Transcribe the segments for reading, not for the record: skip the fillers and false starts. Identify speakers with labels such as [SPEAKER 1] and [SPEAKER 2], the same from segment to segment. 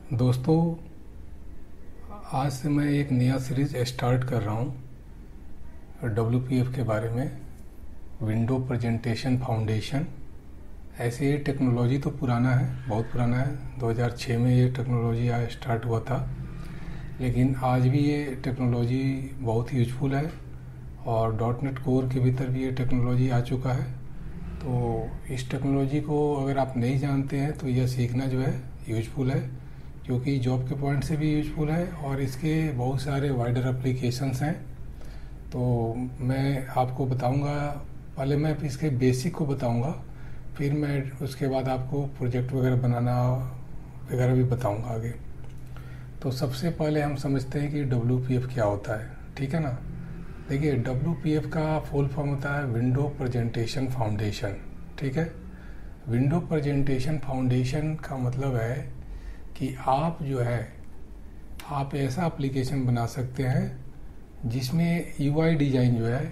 [SPEAKER 1] दोस्तों, आज से मैं एक नया सीरीज़ स्टार्ट कर रहा हूँ WPF के बारे में। Window presentation foundation. ऐसे ये टेक्नोलॉजी तो पुराना है, बहुत पुराना है। 2006 में ये टेक्नोलॉजी स्टार्ट हुआ था, लेकिन आज भी ये टेक्नोलॉजी बहुत ही यूजफुल है और .NET कोर के भीतर भी ये टेक्नोलॉजी आ चुका है। तो इस टेक्नोलॉजी को अगर आप नहीं जानते हैं तो यह सीखना जो है यूजफुल है, क्योंकि जॉब के पॉइंट से भी यूजफुल है और इसके बहुत सारे वाइडर एप्लीकेशंस हैं। तो मैं आपको बताऊंगा, पहले मैं इसके बेसिक को बताऊंगा, फिर मैं उसके बाद आपको प्रोजेक्ट वगैरह बनाना वगैरह भी बताऊंगा आगे। तो सबसे पहले हम समझते हैं कि WPF क्या होता है, ठीक है ना। देखिए, WPF का फुल फॉर्म होता है विंडो प्रेजेंटेशन फाउंडेशन, ठीक है। विंडो प्रेजेंटेशन फाउंडेशन का मतलब है कि आप जो है आप ऐसा एप्लीकेशन बना सकते हैं जिसमें UI डिज़ाइन जो है,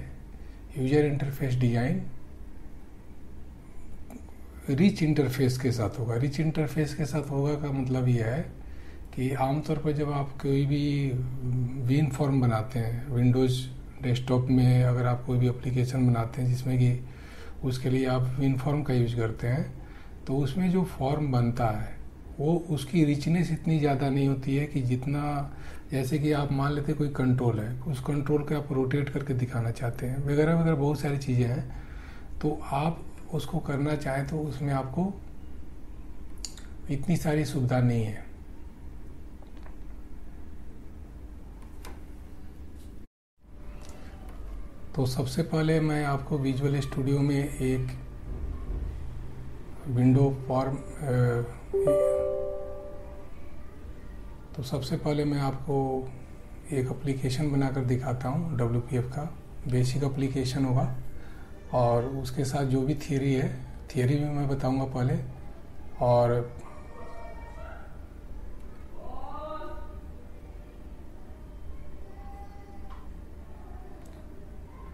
[SPEAKER 1] user interface design, rich interface के साथ होगा। रिच इंटरफेस के साथ होगा का मतलब ये है कि आमतौर पर जब आप कोई भी विन फॉर्म बनाते हैं विंडोज़ डेस्कटॉप में, अगर आप कोई भी एप्लीकेशन बनाते हैं जिसमें कि उसके लिए आप विन फॉर्म का यूज करते हैं, तो उसमें जो फॉर्म बनता है वो उसकी रिचनेस इतनी ज़्यादा नहीं होती है कि जितना, जैसे कि आप मान लेते कोई कंट्रोल है, उस कंट्रोल को आप रोटेट करके दिखाना चाहते हैं वगैरह वगैरह, बहुत सारी चीज़ें हैं। तो आप उसको करना चाहें तो उसमें आपको इतनी सारी सुविधा नहीं है। तो सबसे पहले मैं आपको विजुअल स्टूडियो में एक विंडो फॉर्म तो सबसे पहले मैं आपको एक एप्लीकेशन बनाकर दिखाता हूँ। WPF का बेसिक एप्लीकेशन होगा और उसके साथ जो भी थियरी है, थियरी भी मैं बताऊँगा पहले। और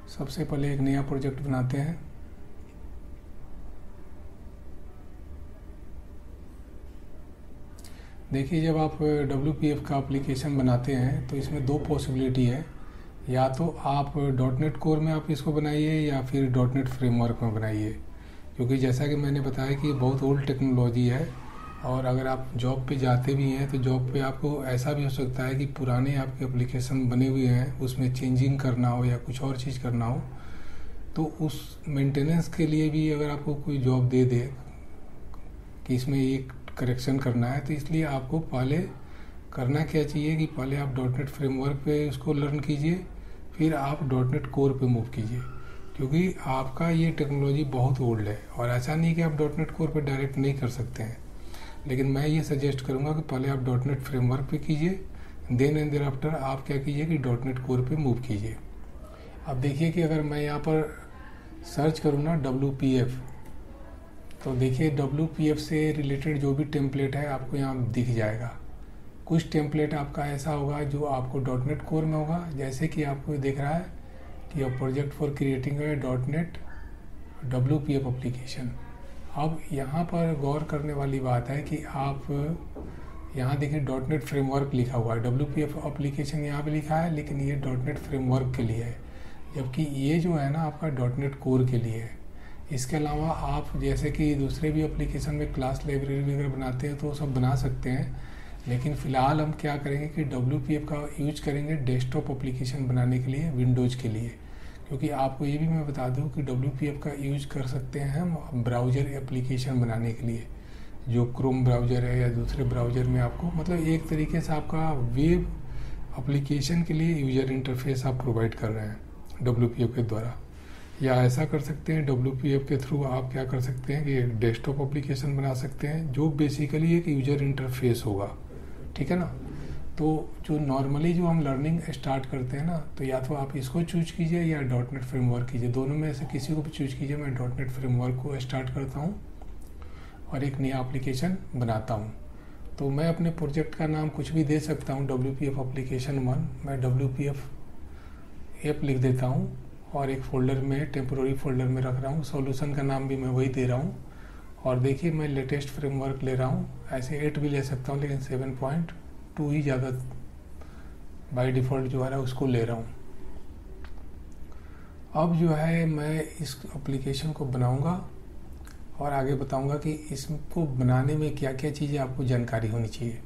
[SPEAKER 1] सबसे पहले एक नया प्रोजेक्ट बनाते हैं। देखिए, जब आप WPF का एप्लीकेशन बनाते हैं तो इसमें दो पॉसिबिलिटी है, या तो आप .NET कोर में आप इसको बनाइए या फिर .NET फ्रेमवर्क में बनाइए, क्योंकि जैसा कि मैंने बताया कि बहुत ओल्ड टेक्नोलॉजी है। और अगर आप जॉब पे जाते भी हैं तो जॉब पे आपको ऐसा भी हो सकता है कि पुराने आपके एप्लीकेशन बने हुए हैं उसमें चेंजिंग करना हो या कुछ और चीज़ करना हो, तो उस मेंटेनेंस के लिए भी अगर आपको कोई जॉब दे दे कि इसमें एक करेक्शन करना है, तो इसलिए आपको पहले करना क्या चाहिए कि पहले आप .NET फ्रेमवर्क पे उसको लर्न कीजिए, फिर आप .NET कोर पे मूव कीजिए, क्योंकि आपका ये टेक्नोलॉजी बहुत ओल्ड है। और ऐसा नहीं कि आप .NEट कोर पे डायरेक्ट नहीं कर सकते हैं, लेकिन मैं ये सजेस्ट करूँगा कि पहले आप .NEट फ्रेमवर्क पे कीजिए, देन एंड देयर आफ्टर आप क्या कीजिए कि .NEट कोर पे मूव कीजिए। अब देखिए कि अगर मैं यहाँ पर सर्च करूँ ना WPF, तो देखिए WPF से रिलेटेड जो भी टेम्पलेट है आपको यहाँ दिख जाएगा। कुछ टेम्पलेट आपका ऐसा होगा जो आपको .NET कोर में होगा, जैसे कि आपको दिख रहा है कि a project for creating a .NET WPF application. अब यहाँ पर गौर करने वाली बात है कि आप यहाँ देखिए .NET फ्रेमवर्क लिखा हुआ है, WPF एप्लीकेशन यहाँ पे लिखा है, लेकिन ये .NET फ्रेमवर्क के लिए है, जबकि ये जो है ना आपका .NEट कोर के लिए है। इसके अलावा आप जैसे कि दूसरे भी एप्लीकेशन में क्लास लाइब्रेरी वगैरह बनाते हैं तो वो सब बना सकते हैं, लेकिन फ़िलहाल हम क्या करेंगे कि WPF का यूज करेंगे डेस्कटॉप एप्लीकेशन बनाने के लिए, विंडोज़ के लिए। क्योंकि आपको ये भी मैं बता दूं कि WPF का यूज कर सकते हैं हम ब्राउज़र एप्लीकेशन बनाने के लिए, जो क्रोम ब्राउज़र है या दूसरे ब्राउज़र में आपको, मतलब एक तरीके से आपका वेब एप्लीकेशन के लिए यूज़र इंटरफेस आप प्रोवाइड कर रहे हैं WPF के द्वारा। या ऐसा कर सकते हैं WPF के थ्रू आप क्या कर सकते हैं कि डेस्कटॉप एप्लीकेशन बना सकते हैं जो बेसिकली एक यूजर इंटरफेस होगा, ठीक है ना। तो जो नॉर्मली जो हम लर्निंग स्टार्ट करते हैं ना, तो या तो आप इसको चूज कीजिए या .NEट फ्रेमवर्क कीजिए, दोनों में से किसी को भी चूज कीजिए। मैं .NEट फ्रेमवर्क को स्टार्ट करता हूँ और एक नया एप्लीकेशन बनाता हूँ। तो मैं अपने प्रोजेक्ट का नाम कुछ भी दे सकता हूँ, WPF एप्लीकेशन 1, मैं WPF ऐप लिख देता हूँ और एक फ़ोल्डर में, टेम्पोररी फ़ोल्डर में रख रहा हूँ। सॉल्यूशन का नाम भी मैं वही दे रहा हूँ और देखिए मैं लेटेस्ट फ्रेमवर्क ले रहा हूँ, ऐसे 8 भी ले सकता हूँ लेकिन 7.2 ही ज़्यादा बाय डिफ़ॉल्ट जो है ना उसको ले रहा हूँ। अब जो है मैं इस एप्लीकेशन को बनाऊंगा और आगे बताऊंगा कि इसको बनाने में क्या क्या चीज़ें आपको जानकारी होनी चाहिए।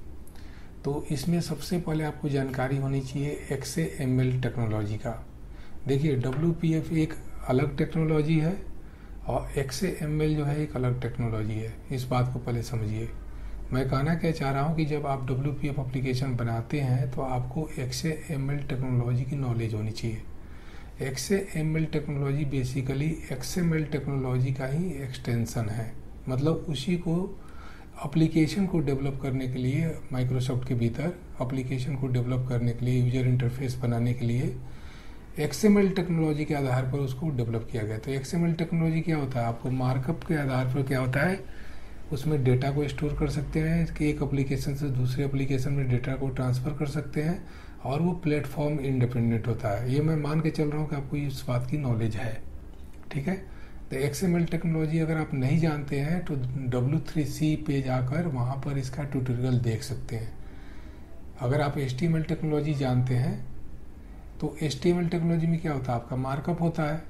[SPEAKER 1] तो इसमें सबसे पहले आपको जानकारी होनी चाहिए XAML टेक्नोलॉजी का। देखिए WPF एक अलग टेक्नोलॉजी है और XAML जो है एक अलग टेक्नोलॉजी है, इस बात को पहले समझिए। मैं कहना क्या चाह रहा हूँ कि जब आप WPF एप्लीकेशन बनाते हैं तो आपको XAML टेक्नोलॉजी की नॉलेज होनी चाहिए। XAML technology basically XML technology का ही एक्सटेंशन है, मतलब उसी को एप्लीकेशन को डेवलप करने के लिए माइक्रोसॉफ्ट के भीतर एप्लीकेशन को डेवलप करने के लिए यूजर इंटरफेस बनाने के लिए XML टेक्नोलॉजी के आधार पर उसको डेवलप किया गया। तो XML टेक्नोलॉजी क्या होता है, आपको मार्कअप के आधार पर क्या होता है, उसमें डेटा को स्टोर कर सकते हैं कि एक एप्लीकेशन से दूसरे एप्लीकेशन में डेटा को ट्रांसफ़र कर सकते हैं और वो प्लेटफॉर्म इंडिपेंडेंट होता है। ये मैं मान के चल रहा हूँ कि आपको इस बात की नॉलेज है, ठीक है। तो XML टेक्नोलॉजी अगर आप नहीं जानते हैं तो W3C पे जाकर वहाँ पर इसका ट्यूटोरियल देख सकते हैं। अगर आप HTML टेक्नोलॉजी जानते हैं तो HTML टेक्नोलॉजी में क्या होता है, आपका मार्कअप होता है।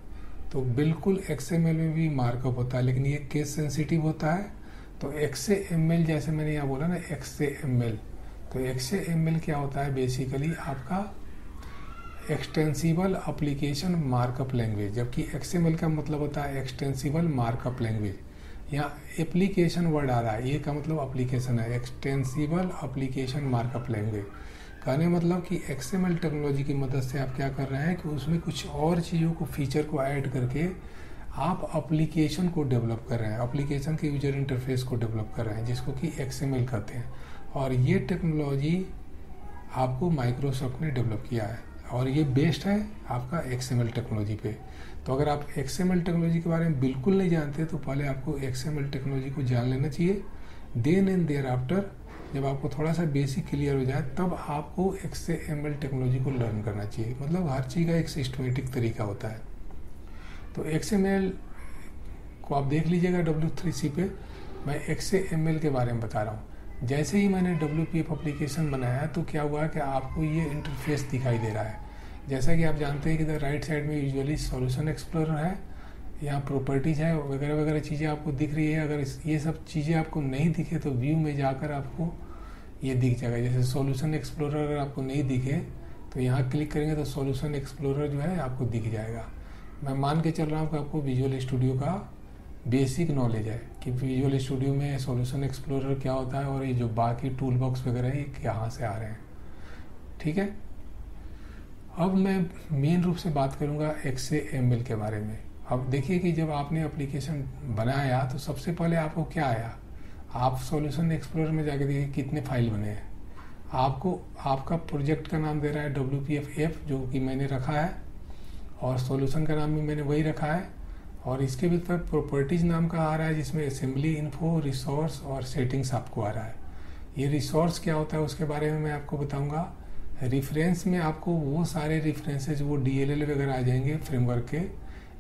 [SPEAKER 1] तो बिल्कुल XML में भी मार्कअप होता है, लेकिन ये केस सेंसिटिव होता है। तो XAML जैसे मैंने यहाँ बोला ना XAML, तो XAML क्या होता है, बेसिकली आपका एक्सटेंसिबल एप्लीकेशन मार्कअप लैंग्वेज, जबकि XML का मतलब होता है एक्सटेंसिबल मार्कअप लैंग्वेज। यहाँ एप्लीकेशन वर्ड आ रहा है, ये का मतलब एप्लीकेशन है, एक्सटेंसिबल एप्लीकेशन मार्कअप लैंग्वेज। कहने मतलब कि XML टेक्नोलॉजी की मदद से आप क्या कर रहे हैं कि उसमें कुछ और चीज़ों को फीचर को ऐड करके आप एप्लीकेशन को डेवलप कर रहे हैं, एप्लीकेशन के यूजर इंटरफेस को डेवलप कर रहे हैं, जिसको कि XML कहते हैं। और ये टेक्नोलॉजी आपको माइक्रोसॉफ्ट ने डेवलप किया है और ये बेस्ड है आपका XML टेक्नोलॉजी पे। तो अगर आप XML टेक्नोलॉजी के बारे में बिल्कुल नहीं जानते तो पहले आपको XML टेक्नोलॉजी को जान लेना चाहिए। देन एंड देयर आफ्टर जब आपको थोड़ा सा बेसिक क्लियर हो जाए तब आपको XAML टेक्नोलॉजी को लर्न करना चाहिए। मतलब हर चीज़ का एक सिस्टमेटिक तरीका होता है। तो XML को आप देख लीजिएगा W3C पे, मैं XAML के बारे में बता रहा हूँ। जैसे ही मैंने WPF एप्लीकेशन बनाया तो क्या हुआ कि आपको ये इंटरफेस दिखाई दे रहा है। जैसा कि आप जानते हैं कि इधर राइट साइड में यूजुअली सॉल्यूशन एक्सप्लोरर है, यहाँ प्रॉपर्टीज है वगैरह वगैरह चीज़ें आपको दिख रही है। अगर ये सब चीज़ें आपको नहीं दिखे तो व्यू में जाकर आपको ये दिख जाएगा। जैसे सॉल्यूशन एक्सप्लोरर अगर आपको नहीं दिखे तो यहाँ क्लिक करेंगे तो सॉल्यूशन एक्सप्लोरर जो है आपको दिख जाएगा। मैं मान के चल रहा हूँ कि आपको विजुअल स्टूडियो का बेसिक नॉलेज है कि विजुअल स्टूडियो में सॉल्यूशन एक्सप्लोरर क्या होता है और ये जो बाकी टूल बॉक्स वगैरह है ये कहाँ से आ रहे हैं, ठीक है। अब मैं मेन रूप से बात करूँगा XAML के बारे में। अब देखिए कि जब आपने एप्लीकेशन बनाया तो सबसे पहले आपको क्या आया, आप सॉल्यूशन एक्सप्लोरर में जाके देखिए कितने फाइल बने हैं। आपको आपका प्रोजेक्ट का नाम दे रहा है WPF जो कि मैंने रखा है और सॉल्यूशन का नाम भी मैंने वही रखा है और इसके भीतर प्रॉपर्टीज नाम का आ रहा है जिसमें असेंबली इन्फो, रिसोर्स और सेटिंग्स आपको आ रहा है। ये रिसोर्स क्या होता है उसके बारे में मैं आपको बताऊंगा। रेफरेंस में आपको वो सारे रेफरेंसेज वो DLL वगैरह आ जाएंगे फ्रेमवर्क के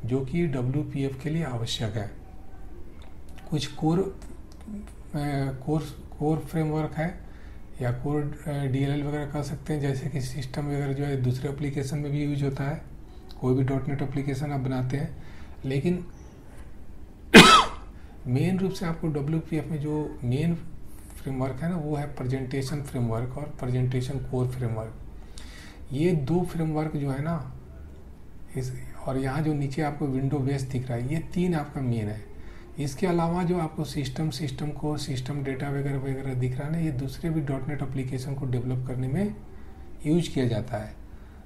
[SPEAKER 1] जो कि WPF के लिए आवश्यक है। कुछ कोर फ्रेमवर्क है या कोर DLL वगैरह कह सकते हैं, जैसे कि सिस्टम वगैरह जो है दूसरे एप्लीकेशन में भी यूज होता है। कोई भी .NET एप्लीकेशन आप बनाते हैं, लेकिन मेन रूप से आपको WPF में जो मेन फ्रेमवर्क है ना वो है प्रेजेंटेशन फ्रेमवर्क और प्रेजेंटेशन कोर फ्रेमवर्क। ये दो फ्रेमवर्क जो है ना और यहाँ जो नीचे आपको विंडो बेस दिख रहा है ये तीन आपका मेन है। इसके अलावा जो आपको सिस्टम कोर, सिस्टम डेटा वगैरह वगैरह दिख रहा है ना ये दूसरे भी .NET एप्लीकेशन को डेवलप करने में यूज किया जाता है।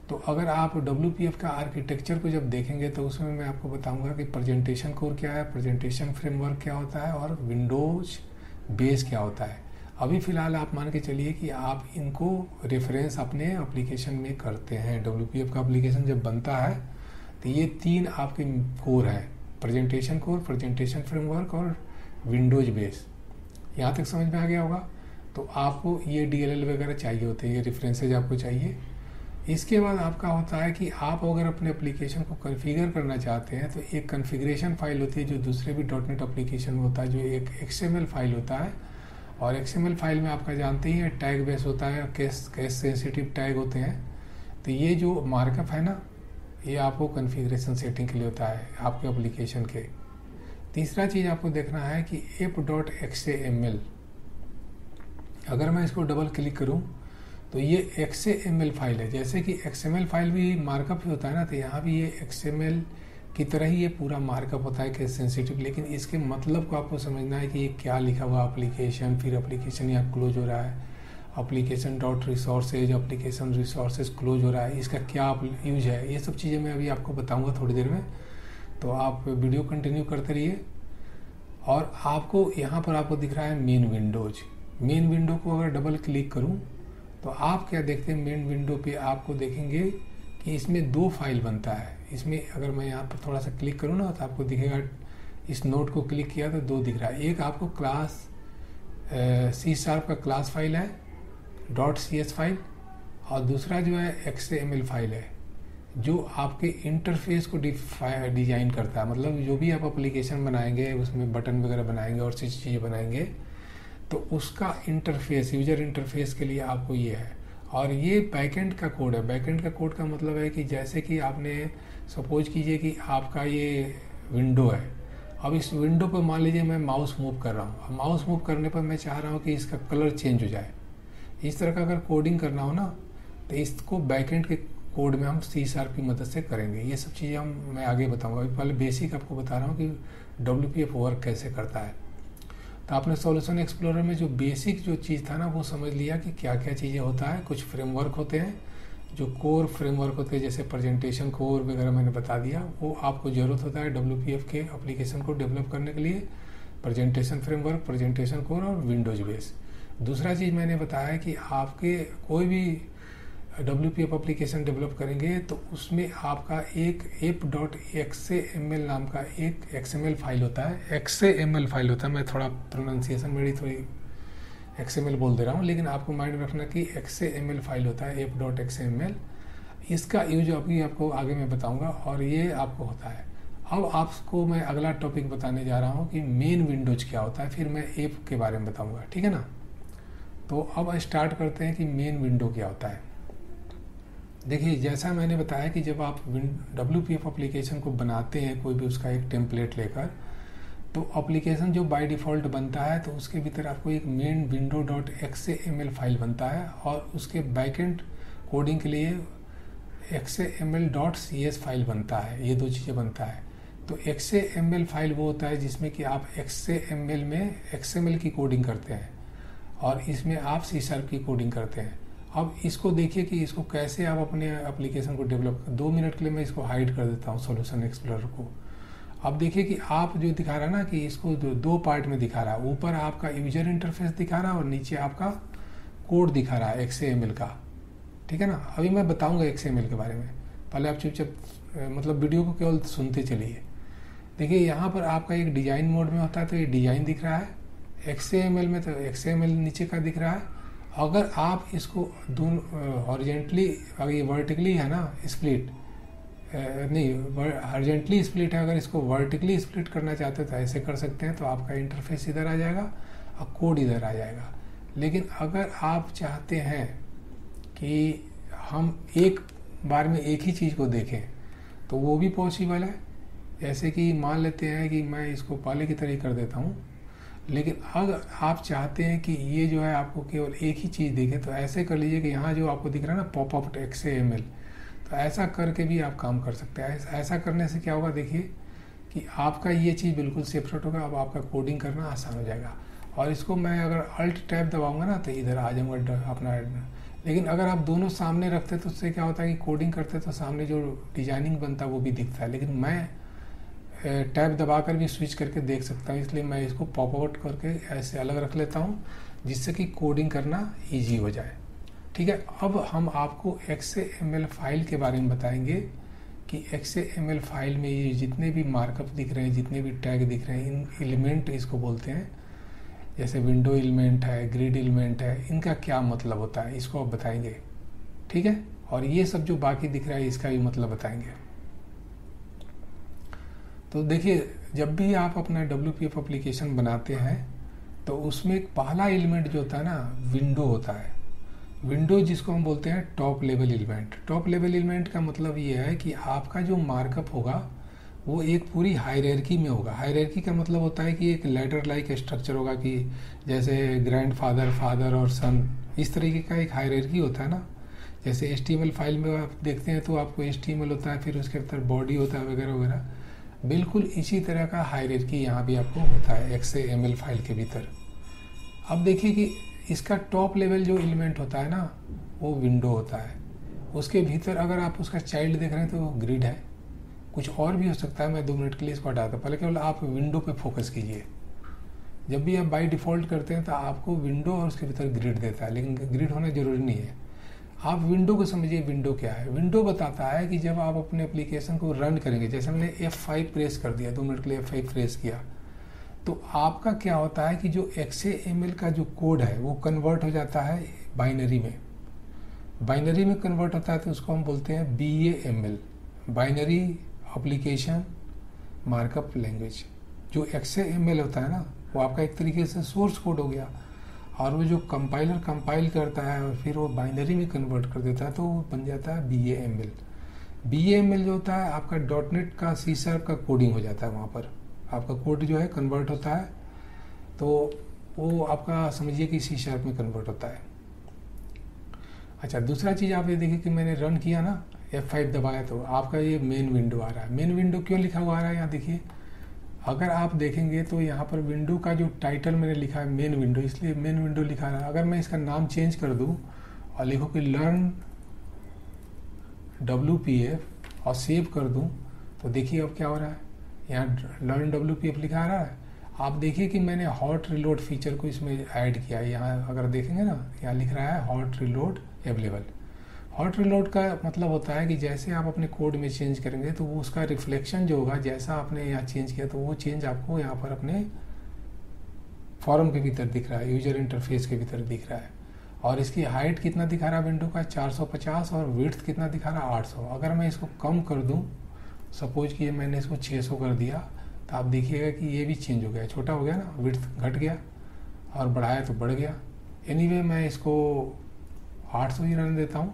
[SPEAKER 1] तो अगर आप WPF का आर्किटेक्चर को जब देखेंगे तो उसमें मैं आपको बताऊंगा कि प्रेजेंटेशन कोर क्या है, प्रेजेंटेशन फ्रेमवर्क क्या होता है और विंडोज बेस क्या होता है। अभी फ़िलहाल आप मान के चलिए कि आप इनको रेफरेंस अपने एप्लीकेशन में करते हैं। WPF का एप्लीकेशन जब बनता है तो ये तीन आपके कोर हैं, प्रेजेंटेशन कोर, प्रेजेंटेशन फ्रेमवर्क और विंडोज बेस। यहाँ तक समझ में आ गया होगा। तो आपको ये DLL वगैरह चाहिए होते हैं, ये रेफरेंसेज आपको चाहिए। इसके बाद आपका होता है कि आप अगर अपने एप्लीकेशन को कॉन्फ़िगर करना चाहते हैं तो एक कॉन्फ़िगरेशन फाइल होती है जो दूसरे भी डॉटनेट एप्लीकेशन में होता है, जो एक XML फाइल होता है। और XML फाइल में आपका जानते ही है टैग बेस होता है, केस सेंसिटिव टैग होते हैं। तो ये जो मार्कअप है ना, ये आपको कॉन्फ़िगरेशन सेटिंग के लिए होता है आपके एप्लीकेशन के। तीसरा चीज़ आपको देखना है कि app.xaml, अगर मैं इसको डबल क्लिक करूं तो ये XML फाइल है। जैसे कि XML फाइल भी मार्कअप ही होता है ना, तो यहाँ भी ये XML की तरह ही ये पूरा मार्कअप होता है केस सेंसिटिव। लेकिन इसके मतलब को आपको समझना है कि ये क्या लिखा हुआ एप्लीकेशन, फिर एप्लीकेशन यहाँ क्लोज हो रहा है, application dot resources, application resources close हो रहा है, इसका क्या यूज है, ये सब चीज़ें मैं अभी आपको बताऊँगा थोड़ी देर में। तो आप वीडियो कंटिन्यू करते रहिए। और आपको यहाँ पर आपको दिख रहा है मेन विंडोज। मेन विंडो को अगर डबल क्लिक करूँ तो आप क्या देखते हैं, मेन विंडो पे आपको देखेंगे कि इसमें 2 फाइल बनता है। इसमें अगर मैं यहाँ पर थोड़ा सा क्लिक करूँ ना तो आपको दिखेगा, इस नोट को क्लिक किया तो 2 दिख रहा है। एक आपको क्लास C# का क्लास फाइल है .cs फाइल, और दूसरा जो है XML फाइल है जो आपके इंटरफेस को डिजाइन करता है। मतलब जो भी आप एप्लीकेशन बनाएंगे, उसमें बटन वगैरह बनाएंगे और चीज़ें बनाएंगे, तो उसका इंटरफेस, यूजर इंटरफेस के लिए आपको ये है। और ये बैकएंड का कोड है। बैकएंड का कोड का मतलब है कि जैसे कि आपने सपोज कीजिए कि आपका ये विंडो है, अब इस विंडो पर मान लीजिए मैं माउस मूव कर रहा हूँ। अब माउस मूव करने पर मैं चाह रहा हूँ कि इसका कलर चेंज हो जाए। इस तरह का अगर कोडिंग करना हो ना, तो इसको बैकएंड के कोड में हम C# की मदद से करेंगे। ये सब चीज़ें मैं आगे बताऊंगा। अभी पहले बेसिक आपको बता रहा हूँ कि WPF वर्क कैसे करता है। तो आपने सॉल्यूशन एक्सप्लोरर में जो बेसिक जो चीज़ था ना, वो समझ लिया कि क्या क्या चीज़ें होता है। कुछ फ्रेमवर्क होते हैं जो कोर फ्रेमवर्क होते हैं, जैसे प्रेजेंटेशन कोर वगैरह मैंने बता दिया, वो आपको ज़रूरत होता है WPF के एप्लीकेशन को डेवलप करने के लिए। प्रेजेंटेशन फ्रेमवर्क, प्रेजेंटेशन कोर और विंडोज बेस। दूसरा चीज़ मैंने बताया कि आपके कोई भी WPF एप्लीकेशन डेवलप करेंगे तो उसमें आपका एक app.xaml नाम का एक XML फाइल होता है। XML फाइल होता है, मैं थोड़ा प्रोनाउंसिएशन मेरी थोड़ी XML बोल दे रहा हूँ, लेकिन आपको माइंड में रखना कि XML फाइल होता है app.xaml। इसका यूज अभी आपको आगे मैं बताऊँगा, और ये आपको होता है। अब आपको मैं अगला टॉपिक बताने जा रहा हूँ कि मेन विंडोज क्या होता है, फिर मैं ऐप के बारे में बताऊँगा, ठीक है ना। तो अब स्टार्ट करते हैं कि मेन विंडो क्या होता है। देखिए, जैसा मैंने बताया कि जब आप WPF एप्लीकेशन को बनाते हैं, कोई भी उसका एक टेम्पलेट लेकर, तो एप्लीकेशन जो बाय डिफ़ॉल्ट बनता है तो उसके भीतर आपको एक मेन window.xaml फाइल बनता है, और उसके बैकएंड कोडिंग के लिए XML.cs फाइल बनता है। ये 2 चीज़ें बनता है। तो XML फाइल वो होता है जिसमें कि आप XML में XML की कोडिंग करते हैं, और इसमें आप C# की कोडिंग करते हैं। अब इसको देखिए कि इसको कैसे आप अपने एप्लीकेशन को डेवलप। 2 मिनट के लिए मैं इसको हाइड कर देता हूँ सॉल्यूशन एक्सप्लोरर को। अब देखिए कि आप जो दिखा रहा है ना, कि इसको 2 पार्ट में दिखा रहा है। ऊपर आपका यूजर इंटरफेस दिखा रहा है और नीचे आपका कोड दिखा रहा है XML का, ठीक है ना। अभी मैं बताऊँगा XML के बारे में, पहले आप चुपचाप मतलब वीडियो को केवल सुनते चलिए। देखिए, यहाँ पर आपका एक डिजाइन मोड में होता है, तो ये डिजाइन दिख रहा है। XML में तो XML नीचे का दिख रहा है। अगर आप इसको दोनों हॉरिजेंटली, अगर ये वर्टिकली है ना स्प्लिट, नहीं हॉरिजेंटली स्प्लिट है, अगर इसको वर्टिकली स्प्लिट करना चाहते हैं तो ऐसे कर सकते हैं। तो आपका इंटरफेस इधर आ जाएगा और कोड इधर आ जाएगा। लेकिन अगर आप चाहते हैं कि हम एक बार में एक ही चीज़ को देखें तो वो भी पॉसिबल है। जैसे कि मान लेते हैं कि मैं इसको पहले की तरह कर देता हूँ, लेकिन अगर आप चाहते हैं कि ये जो है आपको केवल एक ही चीज़ दिखे, तो ऐसे कर लीजिए कि यहाँ जो आपको दिख रहा है ना pop-up.xaml, तो ऐसा करके भी आप काम कर सकते हैं। ऐसा करने से क्या होगा, देखिए कि आपका ये चीज़ बिल्कुल सेपरेट होगा। अब आपका कोडिंग करना आसान हो जाएगा। और इसको मैं अगर Alt टैब दबाऊंगा ना तो इधर आ जाऊँगा अपना। लेकिन अगर आप दोनों सामने रखते तो उससे क्या होता है कि कोडिंग करते तो सामने जो डिजाइनिंग बनता है वो भी दिखता है। लेकिन मैं टैब दबाकर भी स्विच करके देख सकता हूँ, इसलिए मैं इसको पॉप आउट करके ऐसे अलग रख लेता हूँ, जिससे कि कोडिंग करना इजी हो जाए, ठीक है। अब हम आपको XML फाइल के बारे में बताएंगे कि XML फाइल में ये जितने भी मार्कअप दिख रहे हैं, जितने भी टैग दिख रहे हैं, इन एलिमेंट इसको बोलते हैं। जैसे विंडो एलिमेंट है, ग्रिड एलिमेंट है, इनका क्या मतलब होता है, इसको आप बताएंगे, ठीक है। और ये सब जो बाकी दिख रहा है इसका भी मतलब बताएंगे। तो देखिए, जब भी आप अपना WPF एप्लीकेशन बनाते हैं तो उसमें एक पहला एलिमेंट जो होता है ना, विंडो होता है। विंडो जिसको हम बोलते हैं top level element. Top level element का मतलब ये है कि आपका जो मार्कअप होगा वो एक पूरी हायरार्की में होगा। हायरार्की का मतलब होता है कि एक लैडर लाइक स्ट्रक्चर होगा, कि जैसे ग्रैंडफादर, फादर और सन, इस तरीके का एक हायरार्की होता है ना। जैसे HTML फाइल में आप देखते हैं तो आपको HTML होता है, फिर उसके अंदर बॉडी होता है वगैरह वगैरह। बिल्कुल इसी तरह का हायरार्की यहाँ भी आपको होता है XAML फाइल के भीतर। अब देखिए कि इसका टॉप लेवल जो एलिमेंट होता है ना वो विंडो होता है। उसके भीतर अगर आप उसका चाइल्ड देख रहे हैं तो वो ग्रिड है, कुछ और भी हो सकता है। मैं 2 मिनट के लिए इसको हटाता हूँ, पहले केवल आप विंडो पे फोकस कीजिए। जब भी आप बाय डिफ़ॉल्ट करते हैं तो आपको विंडो और उसके भीतर ग्रिड देता है, लेकिन ग्रिड होना जरूरी नहीं है। आप विंडो को समझिए, विंडो क्या है। विंडो बताता है कि जब आप अपने एप्लीकेशन को रन करेंगे, जैसे मैंने F5 प्रेस कर दिया, 2 मिनट के लिए F5 प्रेस किया, तो आपका क्या होता है कि जो XAML का जो कोड है वो कन्वर्ट हो जाता है बाइनरी में। बाइनरी में कन्वर्ट होता है तो उसको हम बोलते हैं BAML, binary application markup language. जो XAML होता है ना वो आपका एक तरीके से सोर्स कोड हो गया, और वो जो कंपाइलर कंपाइल करता है और फिर वो बाइनरी में कन्वर्ट कर देता है तो वो बन जाता है BAML। BAML जो होता है आपका .NET का C# का कोडिंग हो जाता है। वहाँ पर आपका कोड जो है कन्वर्ट होता है, तो वो आपका समझिए कि C# में कन्वर्ट होता है। अच्छा, दूसरा चीज़ आप ये देखिए कि मैंने रन किया ना, F5 दबाया तो आपका ये मेन विंडो आ रहा है। मेन विंडो क्यों लिखा हुआ आ रहा है यहाँ देखिए, अगर आप देखेंगे तो यहाँ पर विंडो का जो टाइटल मैंने लिखा है मेन विंडो, इसलिए मेन विंडो लिखा रहा है। अगर मैं इसका नाम चेंज कर दूँ और लिखो कि लर्न WPF और सेव कर दूँ तो देखिए अब क्या हो रहा है, यहाँ लर्न WPF लिखा आ रहा है। आप देखिए कि मैंने हॉट रिलोड फीचर को इसमें ऐड किया है। यहाँ अगर देखेंगे ना, यहाँ लिख रहा है hot reload available. Hot reload का मतलब होता है कि जैसे आप अपने कोड में चेंज करेंगे तो वो उसका रिफ्लेक्शन जो होगा, जैसा आपने यहाँ चेंज किया तो वो चेंज आपको यहाँ पर अपने फॉर्म के भीतर दिख रहा है, यूजर इंटरफेस के भीतर दिख रहा है। और इसकी हाइट कितना दिखा रहा है विंडो का, 450, और विड्थ कितना दिखा रहा है, 800। अगर मैं इसको कम कर दूँ, सपोज कि मैंने इसको 600 कर दिया, तो आप देखिएगा कि ये भी चेंज हो गया, छोटा हो गया ना, विड्थ घट गया, और बढ़ाया तो बढ़ गया। एनीवे मैं इसको 800 ही रहने देता हूँ।